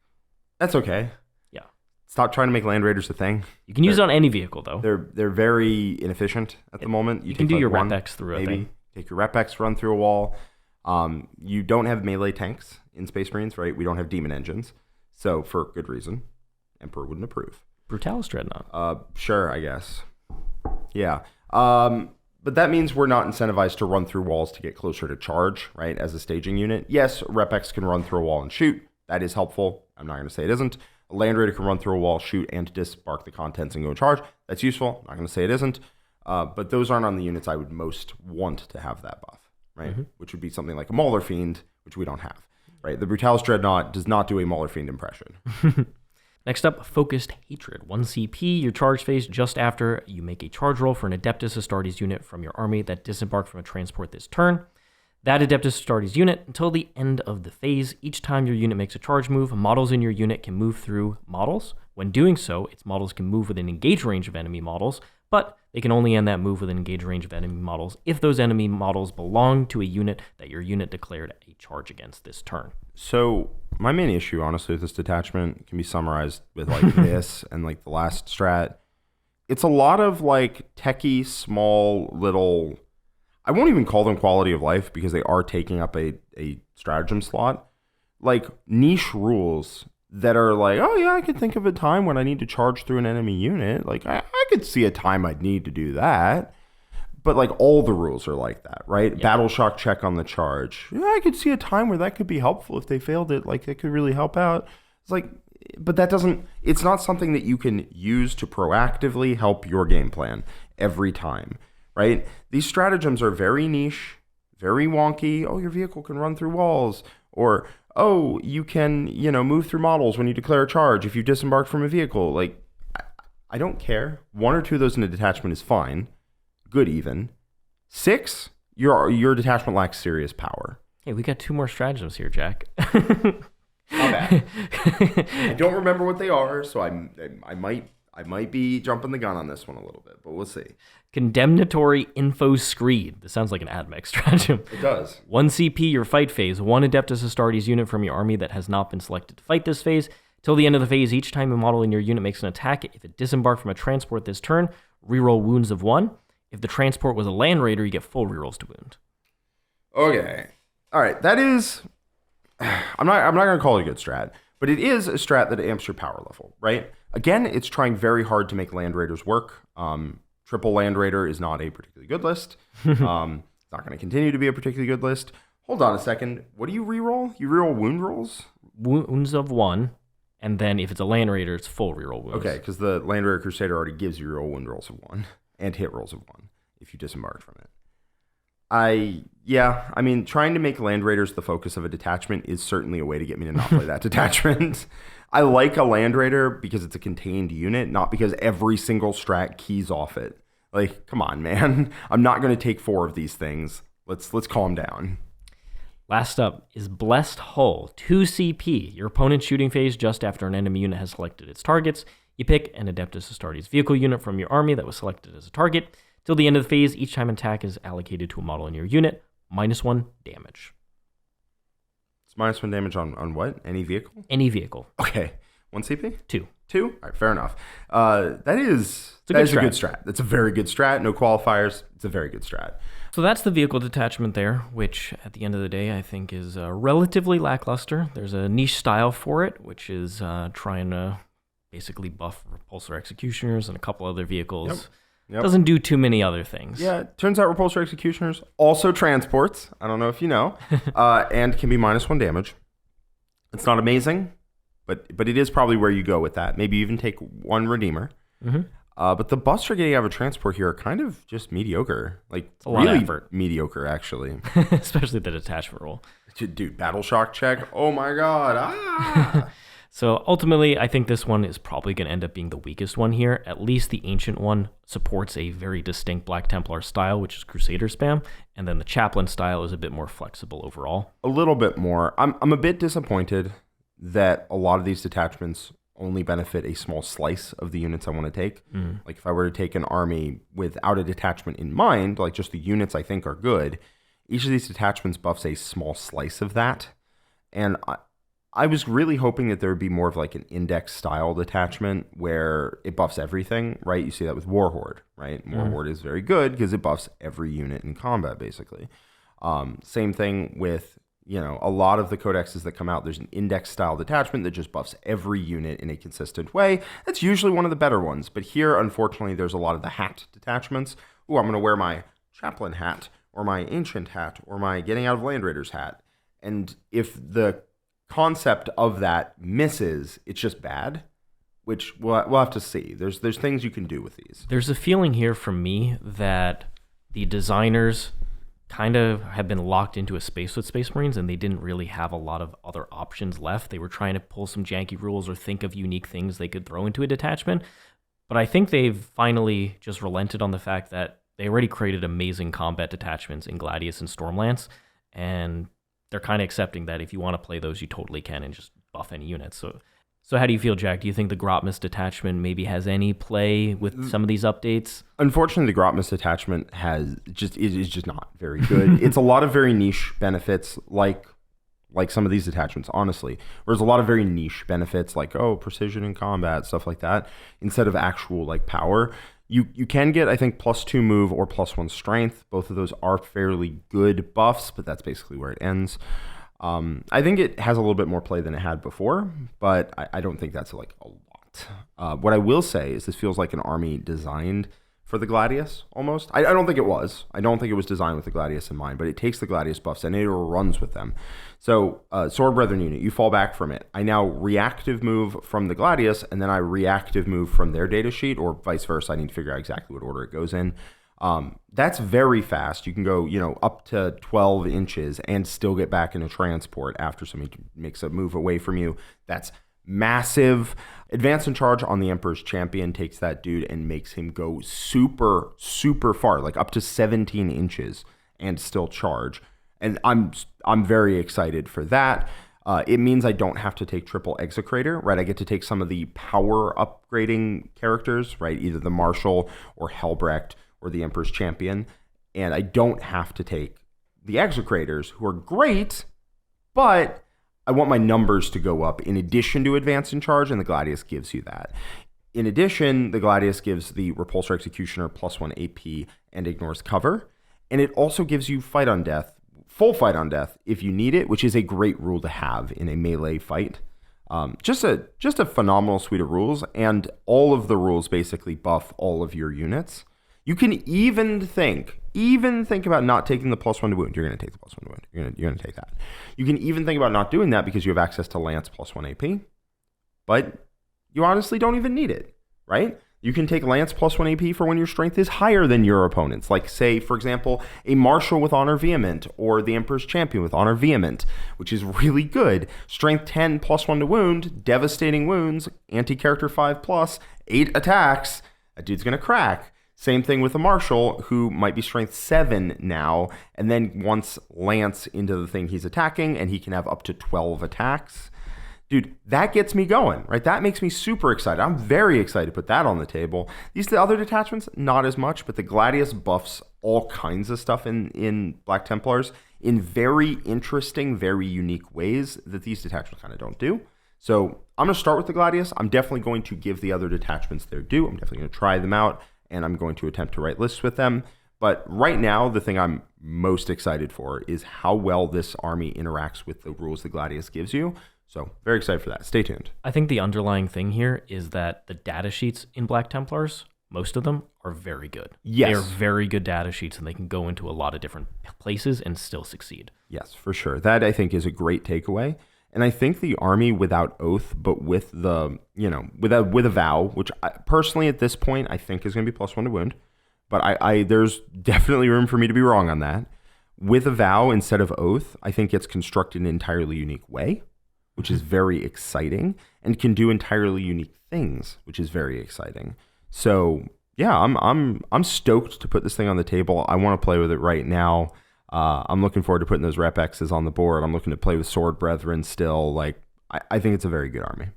That's okay. Yeah. Stop trying to make Land Raiders a thing. You can use it on any vehicle, though. They're very inefficient at the moment. You can do your Rep-X through a thing. Take your Rep-X, run through a wall. You don't have melee tanks in Space Marines, right? We don't have demon engines. So for good reason, Emperor wouldn't approve. Brutalis Dreadnought. Sure, I guess. Yeah. But that means we're not incentivized to run through walls to get closer to charge, right, as a staging unit. Yes, Rep-X can run through a wall and shoot. That is helpful. I'm not going to say it isn't. A Land Raider can run through a wall, shoot, and disembark the contents and go charge. That's useful. I'm not going to say it isn't. But those aren't on the units I would most want to have that buff, right? Which would be something like a Mauler Fiend, which we don't have, right? The Brutalis Dreadnought does not do a Mauler Fiend impression. Next up, Focused Hatred. 1 CP, your charge phase just after you make a charge roll for an Adeptus Astartes unit from your army that disembarked from a transport this turn. That Adeptus Astartes unit, until the end of the phase, each time your unit makes a charge move, models in your unit can move through models. When doing so, its models can move within engaged range of enemy models, but they can only end that move within engaged range of enemy models if those enemy models belong to a unit that your unit declared a charge against this turn. So my main issue, honestly, with this detachment can be summarized with like this and like the last strat. it's a lot of like techie, small little, I won't even call them quality of life because they are taking up a stratagem slot, like niche rules that are like, oh yeah, I could think of a time when I need to charge through an enemy unit. Like I could see a time I'd need to do that. But like all the rules are like that, right? Yeah. Battle shock check on the charge. Yeah, I could see a time where that could be helpful if they failed it. Like it could really help out. It's like, but that doesn't, it's not something that you can use to proactively help your game plan every time, right? These stratagems are very niche, very wonky. Oh, your vehicle can run through walls. Or, oh, you can, move through models when you declare a charge if you disembark from a vehicle. Like, I don't care. 1 or 2 of those in a detachment is fine. Good even. 6, your detachment lacks serious power. Hey, we got 2 more stratagems here, Jack. Not bad. I don't remember what they are, so I might be jumping the gun on this one a little bit, but we'll see. Condemnatory Info Screed. This sounds like an AdMech stratagem. It does. 1 CP, your fight phase. 1 Adeptus Astartes unit from your army that has not been selected to fight this phase. Till the end of the phase, each time a model in your unit makes an attack, if it disembarked from a transport this turn, reroll wounds of 1. If the transport was a land raider, you get full rerolls to wound. Okay. All right. That is, I'm not going to call it a good strat, but it is a strat that amps your power level, right? Again, it's trying very hard to make land raiders work. Triple land raider is not a particularly good list. It's not going to continue to be a particularly good list. Hold on a second. What do you reroll? You reroll wound rolls? Wounds of 1. And then if it's a land raider, it's full reroll wounds. Okay, because the land raider Crusader already gives you reroll wound rolls of 1. And hit rolls of 1 if you disembark from it. I mean, trying to make land raiders the focus of a detachment is certainly a way to get me to not play that detachment. I like a land raider because it's a contained unit, not because every single strat keys off it. Like, come on, man. I'm not going to take 4 of these things. Let's calm down. Last up is Blessed Hull, 2 CP. Your opponent's shooting phase just after an enemy unit has selected its targets. You pick an Adeptus Astartes vehicle unit from your army that was selected as a target. Till the end of the phase, each time an attack is allocated to a model in your unit, -1 damage. It's -1 damage on what? Any vehicle? Any vehicle. Okay. 1 CP? 2. 2? All right, fair enough. That is a good strat. That's a very good strat. No qualifiers. It's a very good strat. So that's the vehicle detachment there, which at the end of the day I think is relatively lackluster. There's a niche style for it, which is trying to basically buff Repulsor Executioners and a couple other vehicles. Yep. Doesn't do too many other things. Yeah, it turns out Repulsor Executioners also transports. I don't know if you know. And can be -1 damage. It's not amazing, but it is probably where you go with that. Maybe even take 1 Redeemer. Mm-hmm. But the buffs you're getting out of a transport here are kind of just mediocre. Like, it's a lot of effort. Mediocre, actually. Especially the detachment roll. Dude, battle shock check. Oh my god. Ah! So ultimately, I think this one is probably going to end up being the weakest one here. At least the Ancient one supports a very distinct Black Templar style, which is Crusader spam. And then the Chaplain style is a bit more flexible overall. A little bit more. I'm a bit disappointed that a lot of these detachments only benefit a small slice of the units I want to take. Like if I were to take an army without a detachment in mind, like just the units I think are good, each of these detachments buffs a small slice of that. And I was really hoping that there would be more of like an index style detachment where it buffs everything, right? You see that with Warhorde, right? Warhorde is very good because it buffs every unit in combat, basically. Same thing with, a lot of the codexes that come out, there's an index style detachment that just buffs every unit in a consistent way. That's usually one of the better ones. But here, unfortunately, there's a lot of the hat detachments. Ooh, I'm going to wear my Chaplain hat or my Ancient hat or my Getting Out of Land Raiders hat. And if the concept of that misses, it's just bad, which we'll have to see. There's things you can do with these. There's a feeling here from me that the designers kind of have been locked into a space with Space Marines and they didn't really have a lot of other options left. They were trying to pull some janky rules or think of unique things they could throw into a detachment. But I think they've finally just relented on the fact that they already created amazing combat detachments in Gladius and Stormlance, and they're kind of accepting that if you want to play those, you totally can and just buff any units. So how do you feel, Jack? Do you think the Grotmus detachment maybe has any play with some of these updates? Unfortunately, the Grotmus detachment is just not very good. It's a lot of very niche benefits, like some of these detachments, honestly. There's a lot of very niche benefits, like precision in combat, stuff like that, instead of actual power. You can get, I think, +2 move or +1 strength. Both of those are fairly good buffs, but that's basically where it ends. I think it has a little bit more play than it had before, but I don't think that's like a lot. What I will say is this feels like an army designed for the Gladius, almost. I don't think it was. I don't think it was designed with the Gladius in mind, but it takes the Gladius buffs and it runs with them. So, Sword Brethren unit, you fall back from it. I now reactive move from the Gladius, and then I reactive move from their data sheet, or vice versa. I need to figure out exactly what order it goes in. That's very fast. You can go, up to 12 inches and still get back into transport after somebody makes a move away from you. That's massive. Advance and charge on the Emperor's Champion takes that dude and makes him go super, super far, like up to 17 inches and still charge. And I'm very excited for that. It means I don't have to take triple Execrator, right? I get to take some of the power upgrading characters, right? Either the Marshal or Helbrecht or the Emperor's Champion. And I don't have to take the Execrators, who are great, but I want my numbers to go up in addition to Advance and Charge, and the Gladius gives you that. In addition, the Gladius gives the Repulsor Executioner +1 AP and ignores cover. And it also gives you Fight on Death, full Fight on Death, if you need it, which is a great rule to have in a melee fight. Just a phenomenal suite of rules, and all of the rules basically buff all of your units. You can even think about not taking the +1 to wound. You're going to take the +1 to wound. You're going to take that. You can even think about not doing that because you have access to Lance +1 AP, but you honestly don't even need it, right? You can take Lance +1 AP for when your strength is higher than your opponent's. Like, say, for example, a Marshal with Honor Vehement or the Emperor's Champion with Honor Vehement, which is really good. Strength 10 +1 to wound, devastating wounds, anti-character 5+, 8 attacks. That dude's going to crack. Same thing with a Marshal, who might be strength 7 now, and then wants Lance into the thing he's attacking, and he can have up to 12 attacks. Dude, that gets me going, right? That makes me super excited. I'm very excited to put that on the table. The other detachments, not as much, but the Gladius buffs all kinds of stuff in Black Templars in very interesting, very unique ways that these detachments kind of don't do. So I'm going to start with the Gladius. I'm definitely going to give the other detachments their due. I'm definitely going to try them out, and I'm going to attempt to write lists with them. But right now, the thing I'm most excited for is how well this army interacts with the rules the Gladius gives you. So very excited for that. Stay tuned. I think the underlying thing here is that the data sheets in Black Templars, most of them are very good. Yes. They are very good data sheets, and they can go into a lot of different places and still succeed. Yes, for sure. That, I think, is a great takeaway. And I think the army without Oath, but with the, with a vow, which personally at this point I think is going to be +1 to wound. But there's definitely room for me to be wrong on that. With a vow instead of Oath, I think it's constructed in an entirely unique way, which is very exciting, and can do entirely unique things, which is very exciting. So yeah, I'm stoked to put this thing on the table. I want to play with it right now. I'm looking forward to putting those rep X's on the board. I'm looking to play with Sword Brethren still. I think it's a very good army.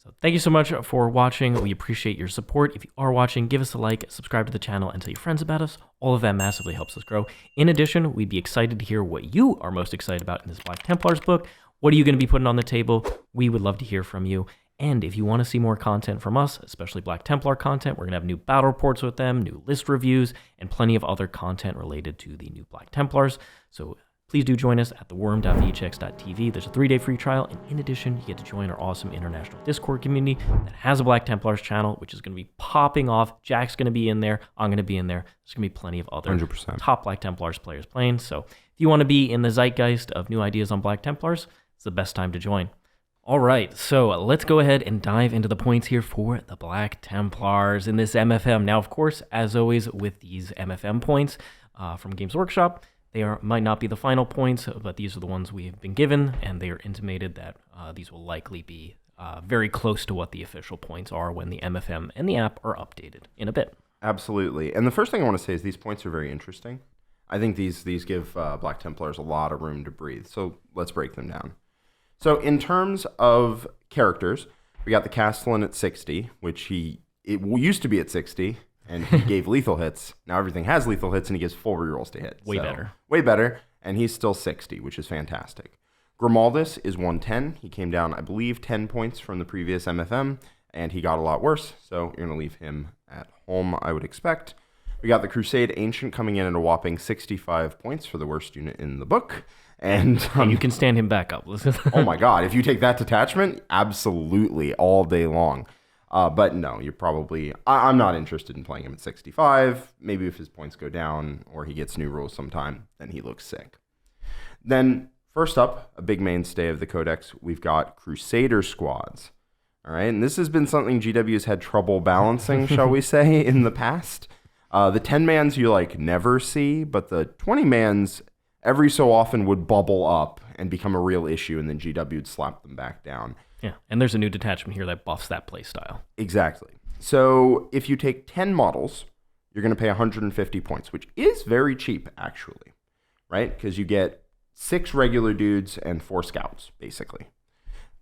So thank you so much for watching. We appreciate your support. If you are watching, give us a like, subscribe to the channel, and tell your friends about us. All of that massively helps us grow. In addition, we'd be excited to hear what you are most excited about in this Black Templars book. What are you going to be putting on the table? We would love to hear from you. And if you want to see more content from us, especially Black Templar content, we're going to have new battle reports with them, new list reviews, and plenty of other content related to the new Black Templars. So please do join us at theworm.vhx.tv. There's a 3-day free trial, and in addition, you get to join our awesome international Discord community that has a Black Templars channel, which is going to be popping off. Jack's going to be in there. I'm going to be in there. There's going to be plenty of other 100%. top Black Templars players playing. So if you want to be in the zeitgeist of new ideas on Black Templars, it's the best time to join. All right, so let's go ahead and dive into the points here for the Black Templars in this MFM. Now, of course, as always with these MFM points from Games Workshop, they might not be the final points, but these are the ones we have been given, and they are intimated that these will likely be very close to what the official points are when the MFM and the app are updated in a bit. Absolutely. And the first thing I want to say is these points are very interesting. I think these give Black Templars a lot of room to breathe, so let's break them down. So in terms of characters, we got the Castellan at 60, which it used to be at 60, and he gave lethal hits. Now everything has lethal hits, and he gives full rerolls to hit. Way better, and he's still 60, which is fantastic. Grimaldus is 110. He came down, I believe, 10 points from the previous MFM, and he got a lot worse, so you're going to leave him at home, I would expect. We got the Crusade Ancient coming in at a whopping 65 points for the worst unit in the book. And you can stand him back up. Oh my god, if you take that detachment, absolutely, all day long. But no, you're probably... I'm not interested in playing him at 65. Maybe if his points go down or he gets new rules sometime, then he looks sick. Then, first up, a big mainstay of the Codex, we've got Crusader squads. All right, and this has been something GW's had trouble balancing, shall we say, in the past. The 10-mans you, never see, but the 20-mans every so often would bubble up and become a real issue, and then GW would slap them back down. Yeah, and there's a new detachment here that buffs that playstyle. Exactly. So if you take 10 models, you're going to pay 150 points, which is very cheap, actually, right? Because you get 6 regular dudes and 4 scouts, basically.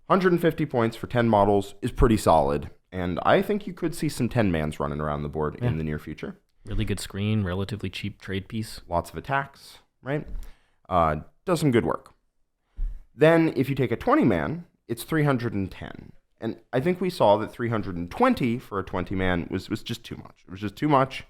150 points for 10 models is pretty solid, and I think you could see some 10-mans running around the board in the near future. Really good screen, relatively cheap trade piece. Lots of attacks, right? Does some good work. Then if you take a 20-man, it's 310. And I think we saw that 320 for a 20-man was just too much. It was just too much,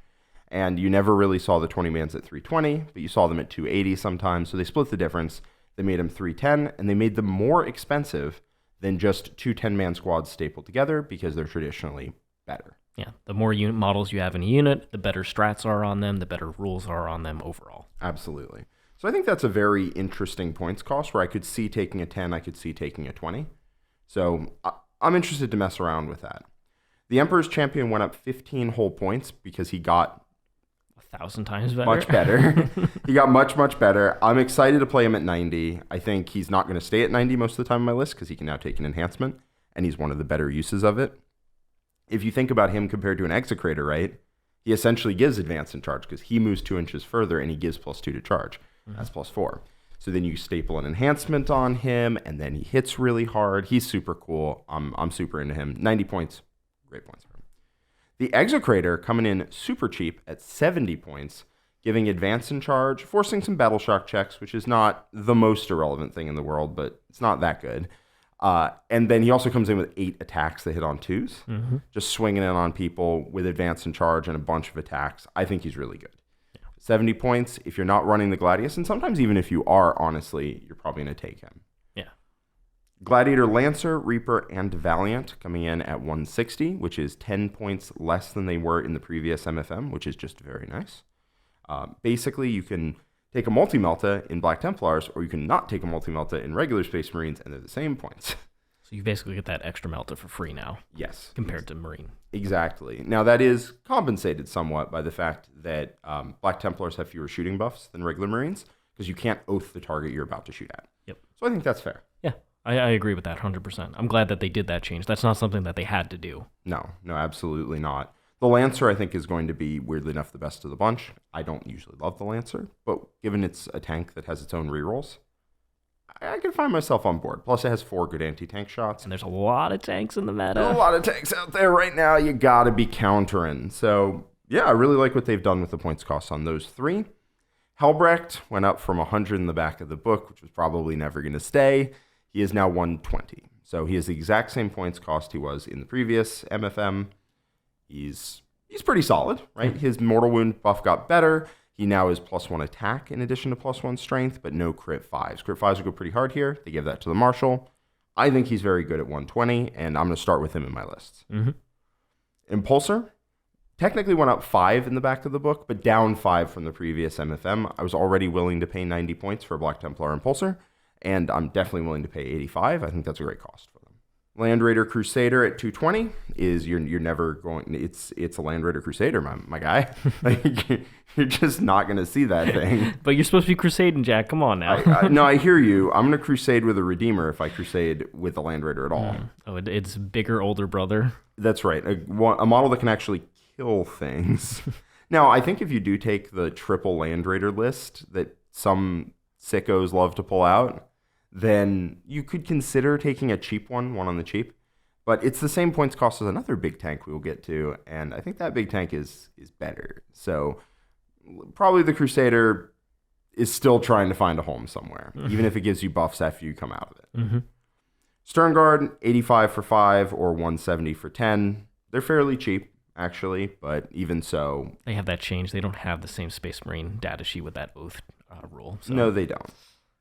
and you never really saw the 20-mans at 320, but you saw them at 280 sometimes, so they split the difference. They made them 310, and they made them more expensive than just 2 10-man squads stapled together because they're traditionally better. Yeah, the more unit models you have in a unit, the better strats are on them, the better rules are on them overall. Absolutely. So I think that's a very interesting points cost where I could see taking a 10, I could see taking a 20. So I'm interested to mess around with that. The Emperor's Champion went up 15 whole points because he got 1,000 times better. Much better. He got much, much better. I'm excited to play him at 90. I think he's not going to stay at 90 most of the time on my list because he can now take an enhancement, and he's one of the better uses of it. If you think about him compared to an Execrator, right, he essentially gives advance in charge because he moves 2 inches further and he gives +2 to charge. That's +4. So then you staple an enhancement on him, and then he hits really hard. He's super cool. I'm super into him. 90 points. Great points for him. The Execrator coming in super cheap at 70 points, giving advance in charge, forcing some battle shock checks, which is not the most irrelevant thing in the world, but it's not that good. And then he also comes in with 8 attacks that hit on 2s, just swinging in on people with advance in charge and a bunch of attacks. I think he's really good. 70 points, if you're not running the Gladius, and sometimes even if you are, honestly, you're probably going to take him. Yeah. Gladiator, Lancer, Reaper, and Valiant coming in at 160, which is 10 points less than they were in the previous MFM, which is just very nice. Basically, you can take a multi-melta in Black Templars, or you can not take a multi-melta in regular Space Marines, and they're the same points. So you basically get that extra melta for free now. Yes. Compared to Marine. Exactly. Now, that is compensated somewhat by the fact that Black Templars have fewer shooting buffs than regular Marines, because you can't oath the target you're about to shoot at. Yep. So I think that's fair. Yeah, I agree with that 100%. I'm glad that they did that change. That's not something that they had to do. No, absolutely not. The Lancer, I think, is going to be, weirdly enough, the best of the bunch. I don't usually love the Lancer, but given it's a tank that has its own rerolls, I can find myself on board. Plus, it has 4 good anti-tank shots. And there's a lot of tanks in the meta. There's a lot of tanks out there right now. You got to be countering. So, yeah, I really like what they've done with the points cost on those 3. Helbrecht went up from 100 in the back of the book, which was probably never going to stay. He is now 120. So he has the exact same points cost he was in the previous MFM. He's pretty solid, right? His mortal wound buff got better. He now is +1 attack in addition to +1 strength, but no crit 5s. Crit 5s will go pretty hard here. They give that to the Marshal. I think he's very good at 120, and I'm going to start with him in my lists. Impulsor technically went up 5 in the back of the book, but down 5 from the previous MFM. I was already willing to pay 90 points for a Black Templar Impulsor, and I'm definitely willing to pay 85. I think that's a great cost for them. Land Raider Crusader at 220 is you're never going. It's a Land Raider Crusader, my guy. You're just not going to see that thing. But you're supposed to be crusading, Jack. Come on now. No, I hear you. I'm going to crusade with a Redeemer if I crusade with a Land Raider at all. Oh, it's bigger older brother. That's right. A model that can actually kill things. Now, I think if you do take the triple Land Raider list that some sickos love to pull out, then you could consider taking a cheap one on the cheap. But it's the same points cost as another big tank we will get to, and I think that big tank is better. So probably the Crusader is still trying to find a home somewhere, even if it gives you buffs after you come out of it. Strenguard, 85 for 5 or 170 for 10. They're fairly cheap, actually, but even so... They have that change. They don't have the same Space Marine datasheet with that oath rule. So. No, they don't.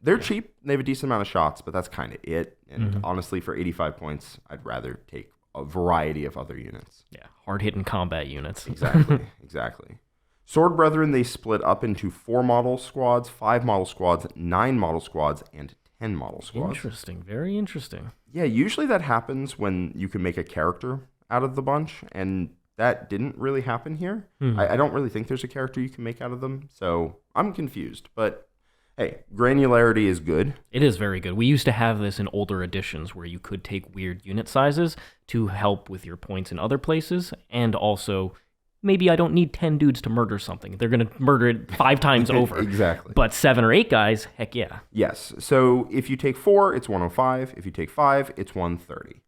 They're cheap. They have a decent amount of shots, but that's kind of it. And honestly, for 85 points, I'd rather take a variety of other units. Yeah, hard-hitting combat units. Exactly. Sword Brethren, they split up into 4 model squads, 5 model squads, 9 model squads, and 10 model squads. Interesting. Very interesting. Yeah, usually that happens when you can make a character out of the bunch, and that didn't really happen here. I don't really think there's a character you can make out of them, so I'm confused, but... Hey, granularity is good. It is very good. We used to have this in older editions where you could take weird unit sizes to help with your points in other places, and also, maybe I don't need 10 dudes to murder something. They're going to murder it 5 times over. Exactly. But 7 or 8 guys, heck yeah. Yes. So if you take 4, it's 105. If you take 5, it's 130.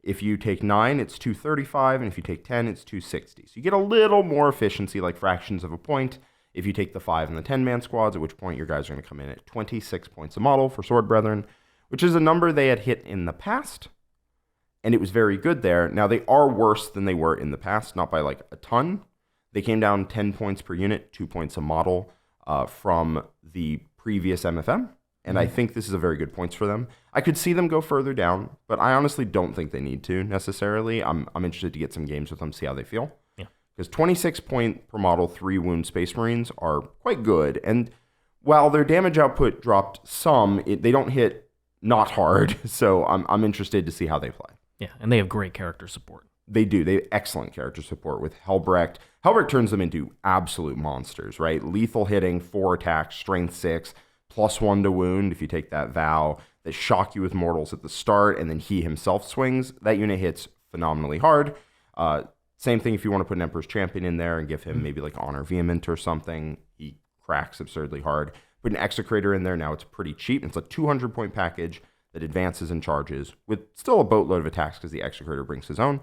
If you take 9, it's 235. And if you take 10, it's 260. So you get a little more efficiency, like fractions of a point, if you take the 5 and the 10-man squads, at which point your guys are going to come in at 26 points a model for Sword Brethren, which is a number they had hit in the past, and it was very good there. Now, they are worse than they were in the past, not by like a ton. They came down 10 points per unit, 2 points a model from the previous MFM, and I think this is a very good points for them. I could see them go further down, but I honestly don't think they need to necessarily. I'm interested to get some games with them, see how they feel. Because 26 point per model 3 wound Space Marines are quite good. And while their damage output dropped some, they don't hit not hard. So I'm interested to see how they play. Yeah, and they have great character support. They do. They have excellent character support with Helbrecht. Helbrecht turns them into absolute monsters, right? Lethal hitting, 4 attacks, strength 6, +1 to wound if you take that vow. That shock you with mortals at the start, and then he himself swings. That unit hits phenomenally hard. Same thing if you want to put an Emperor's Champion in there and give him maybe like Honor Vehement or something. He cracks absurdly hard. Put an Execrator in there. Now it's pretty cheap. It's a 200-point package that advances and charges with still a boatload of attacks because the Execrator brings his own.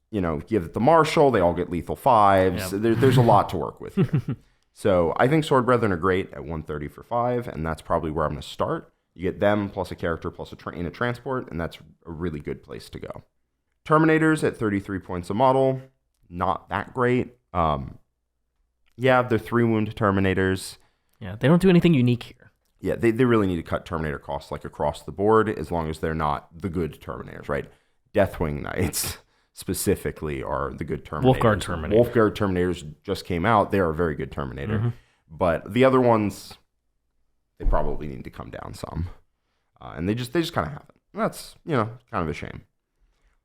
You know, give it the Marshal. They all get lethal 5s. Yep. There's a lot to work with here. So I think Sword Brethren are great at 130 for 5, and that's probably where I'm going to start. You get them plus a character plus a train, a transport, and that's a really good place to go. Terminators at 33 points a model, not that great. Yeah, they're 3 wound Terminators. Yeah, they don't do anything unique here. Yeah, they really need to cut Terminator costs like across the board as long as they're not the good Terminators, right? Deathwing Knights specifically are the good Terminators. Wolfguard Terminators just came out. They are a very good Terminator. But the other ones, they probably need to come down some. And they just kind of haven't. That's, kind of a shame.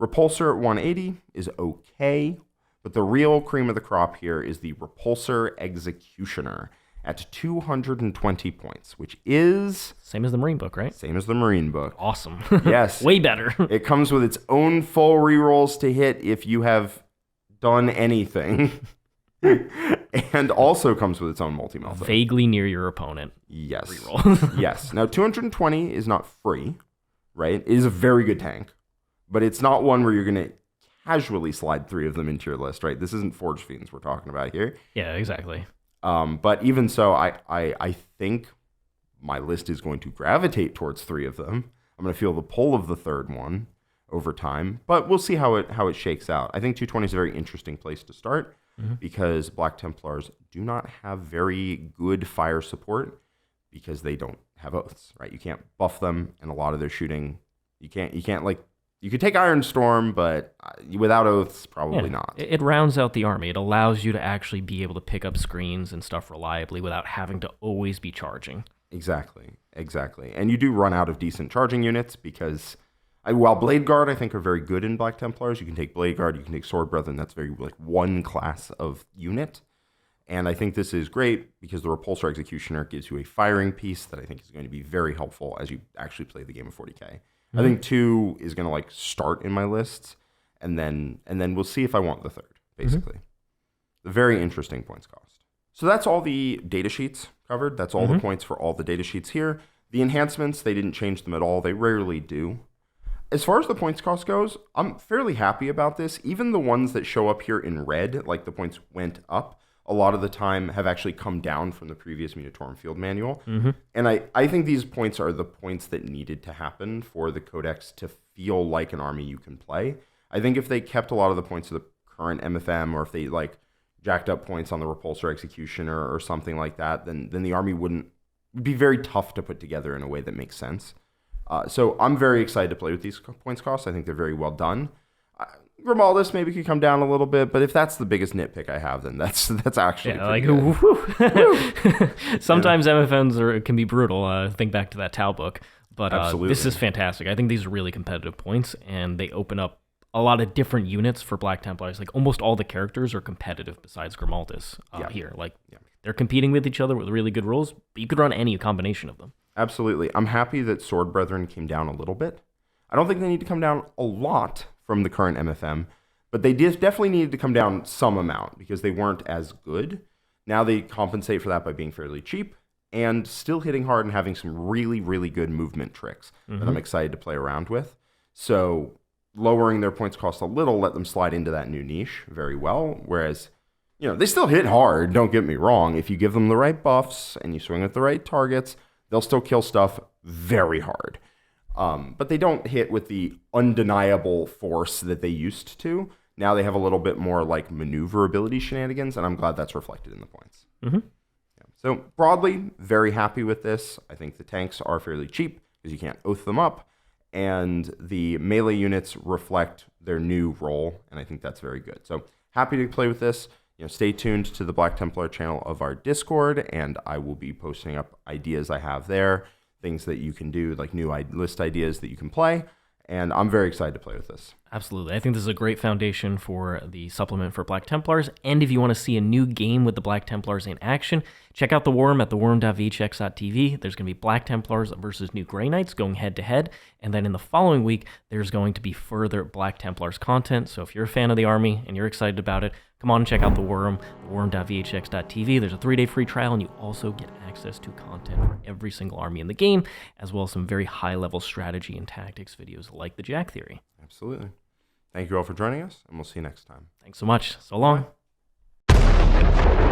Repulsor at 180 is okay, but the real cream of the crop here is the Repulsor Executioner at 220 points, which is... Same as the Marine book, right? Same as the Marine book. Awesome. Yes. Way better. It comes with its own full rerolls to hit if you have done anything. And also comes with its own multi-method. Vaguely near your opponent. Yes. Reroll. Yes. Now, 220 is not free, right? It is a very good tank. But it's not one where you're going to casually slide 3 of them into your list, right? This isn't Forge Fiends we're talking about here. Yeah, exactly. But even so, I think my list is going to gravitate towards 3 of them. I'm going to feel the pull of the third one over time, but we'll see how it shakes out. I think 220 is a very interesting place to start because Black Templars do not have very good fire support because they don't have oaths, right? You can't buff them, and a lot of their shooting, you can't like. You could take Iron Storm, but without oaths, probably not. It rounds out the army. It allows you to actually be able to pick up screens and stuff reliably without having to always be charging. Exactly. And you do run out of decent charging units because while Blade Guard, I think, are very good in Black Templars, you can take Blade Guard, you can take Sword Brethren. That's very like one class of unit. And I think this is great because the Repulsor Executioner gives you a firing piece that I think is going to be very helpful as you actually play the game of 40K. I think 2 is going to like start in my lists, and then we'll see if I want the third, basically. The very interesting points cost. So that's all the data sheets covered. That's all the points for all the data sheets here. The enhancements, they didn't change them at all. They rarely do. As far as the points cost goes, I'm fairly happy about this. Even the ones that show up here in red, like the points went up, a lot of the time have actually come down from the previous Munitorum Field Manual. And I think these points are the points that needed to happen for the Codex to feel like an army you can play. I think if they kept a lot of the points of the current MFM, or if they like jacked up points on the Repulsor Executioner or something like that, then the army would be very tough to put together in a way that makes sense. So I'm very excited to play with these points costs. I think they're very well done. Grimaldus maybe could come down a little bit, but if that's the biggest nitpick I have, then that's actually good. Sometimes MFMs can be brutal. Think back to that Tau book, but this is fantastic. I think these are really competitive points, and they open up a lot of different units for Black Templars. Like almost all the characters are competitive besides Grimaldus here. They're competing with each other with really good rules, but you could run any combination of them. Absolutely. I'm happy that Sword Bretheren came down a little bit. I don't think they need to come down a lot from the current MFM, but they definitely needed to come down some amount because they weren't as good. Now they compensate for that by being fairly cheap and still hitting hard and having some really, really good movement tricks that I'm excited to play around with. So lowering their points cost a little let them slide into that new niche very well, whereas they still hit hard, don't get me wrong. If you give them the right buffs and you swing at the right targets, they'll still kill stuff very hard. But they don't hit with the undeniable force that they used to. Now they have a little bit more like maneuverability shenanigans, and I'm glad that's reflected in the points. So broadly, very happy with this. I think the tanks are fairly cheap because you can't oath them up, and the melee units reflect their new role, and I think that's very good. So happy to play with this. Stay tuned to the Black Templar channel of our Discord, and I will be posting up ideas I have there, things that you can do, like new list ideas that you can play, and I'm very excited to play with this. Absolutely. I think this is a great foundation for the supplement for Black Templars, and if you want to see a new game with the Black Templars in action, check out the Worm at theworm.vhx.tv. There's going to be Black Templars versus New Grey Knights going head-to-head, and then in the following week, there's going to be further Black Templars content, so if you're a fan of the army and you're excited about it, come on and check out the Worm, theworm.vhx.tv. There's a 3-day free trial, and you also get access to content for every single army in the game, as well as some very high-level strategy and tactics videos like the Jack Theory. Absolutely. Thank you all for joining us, and we'll see you next time. Thanks so much. So long. Bye.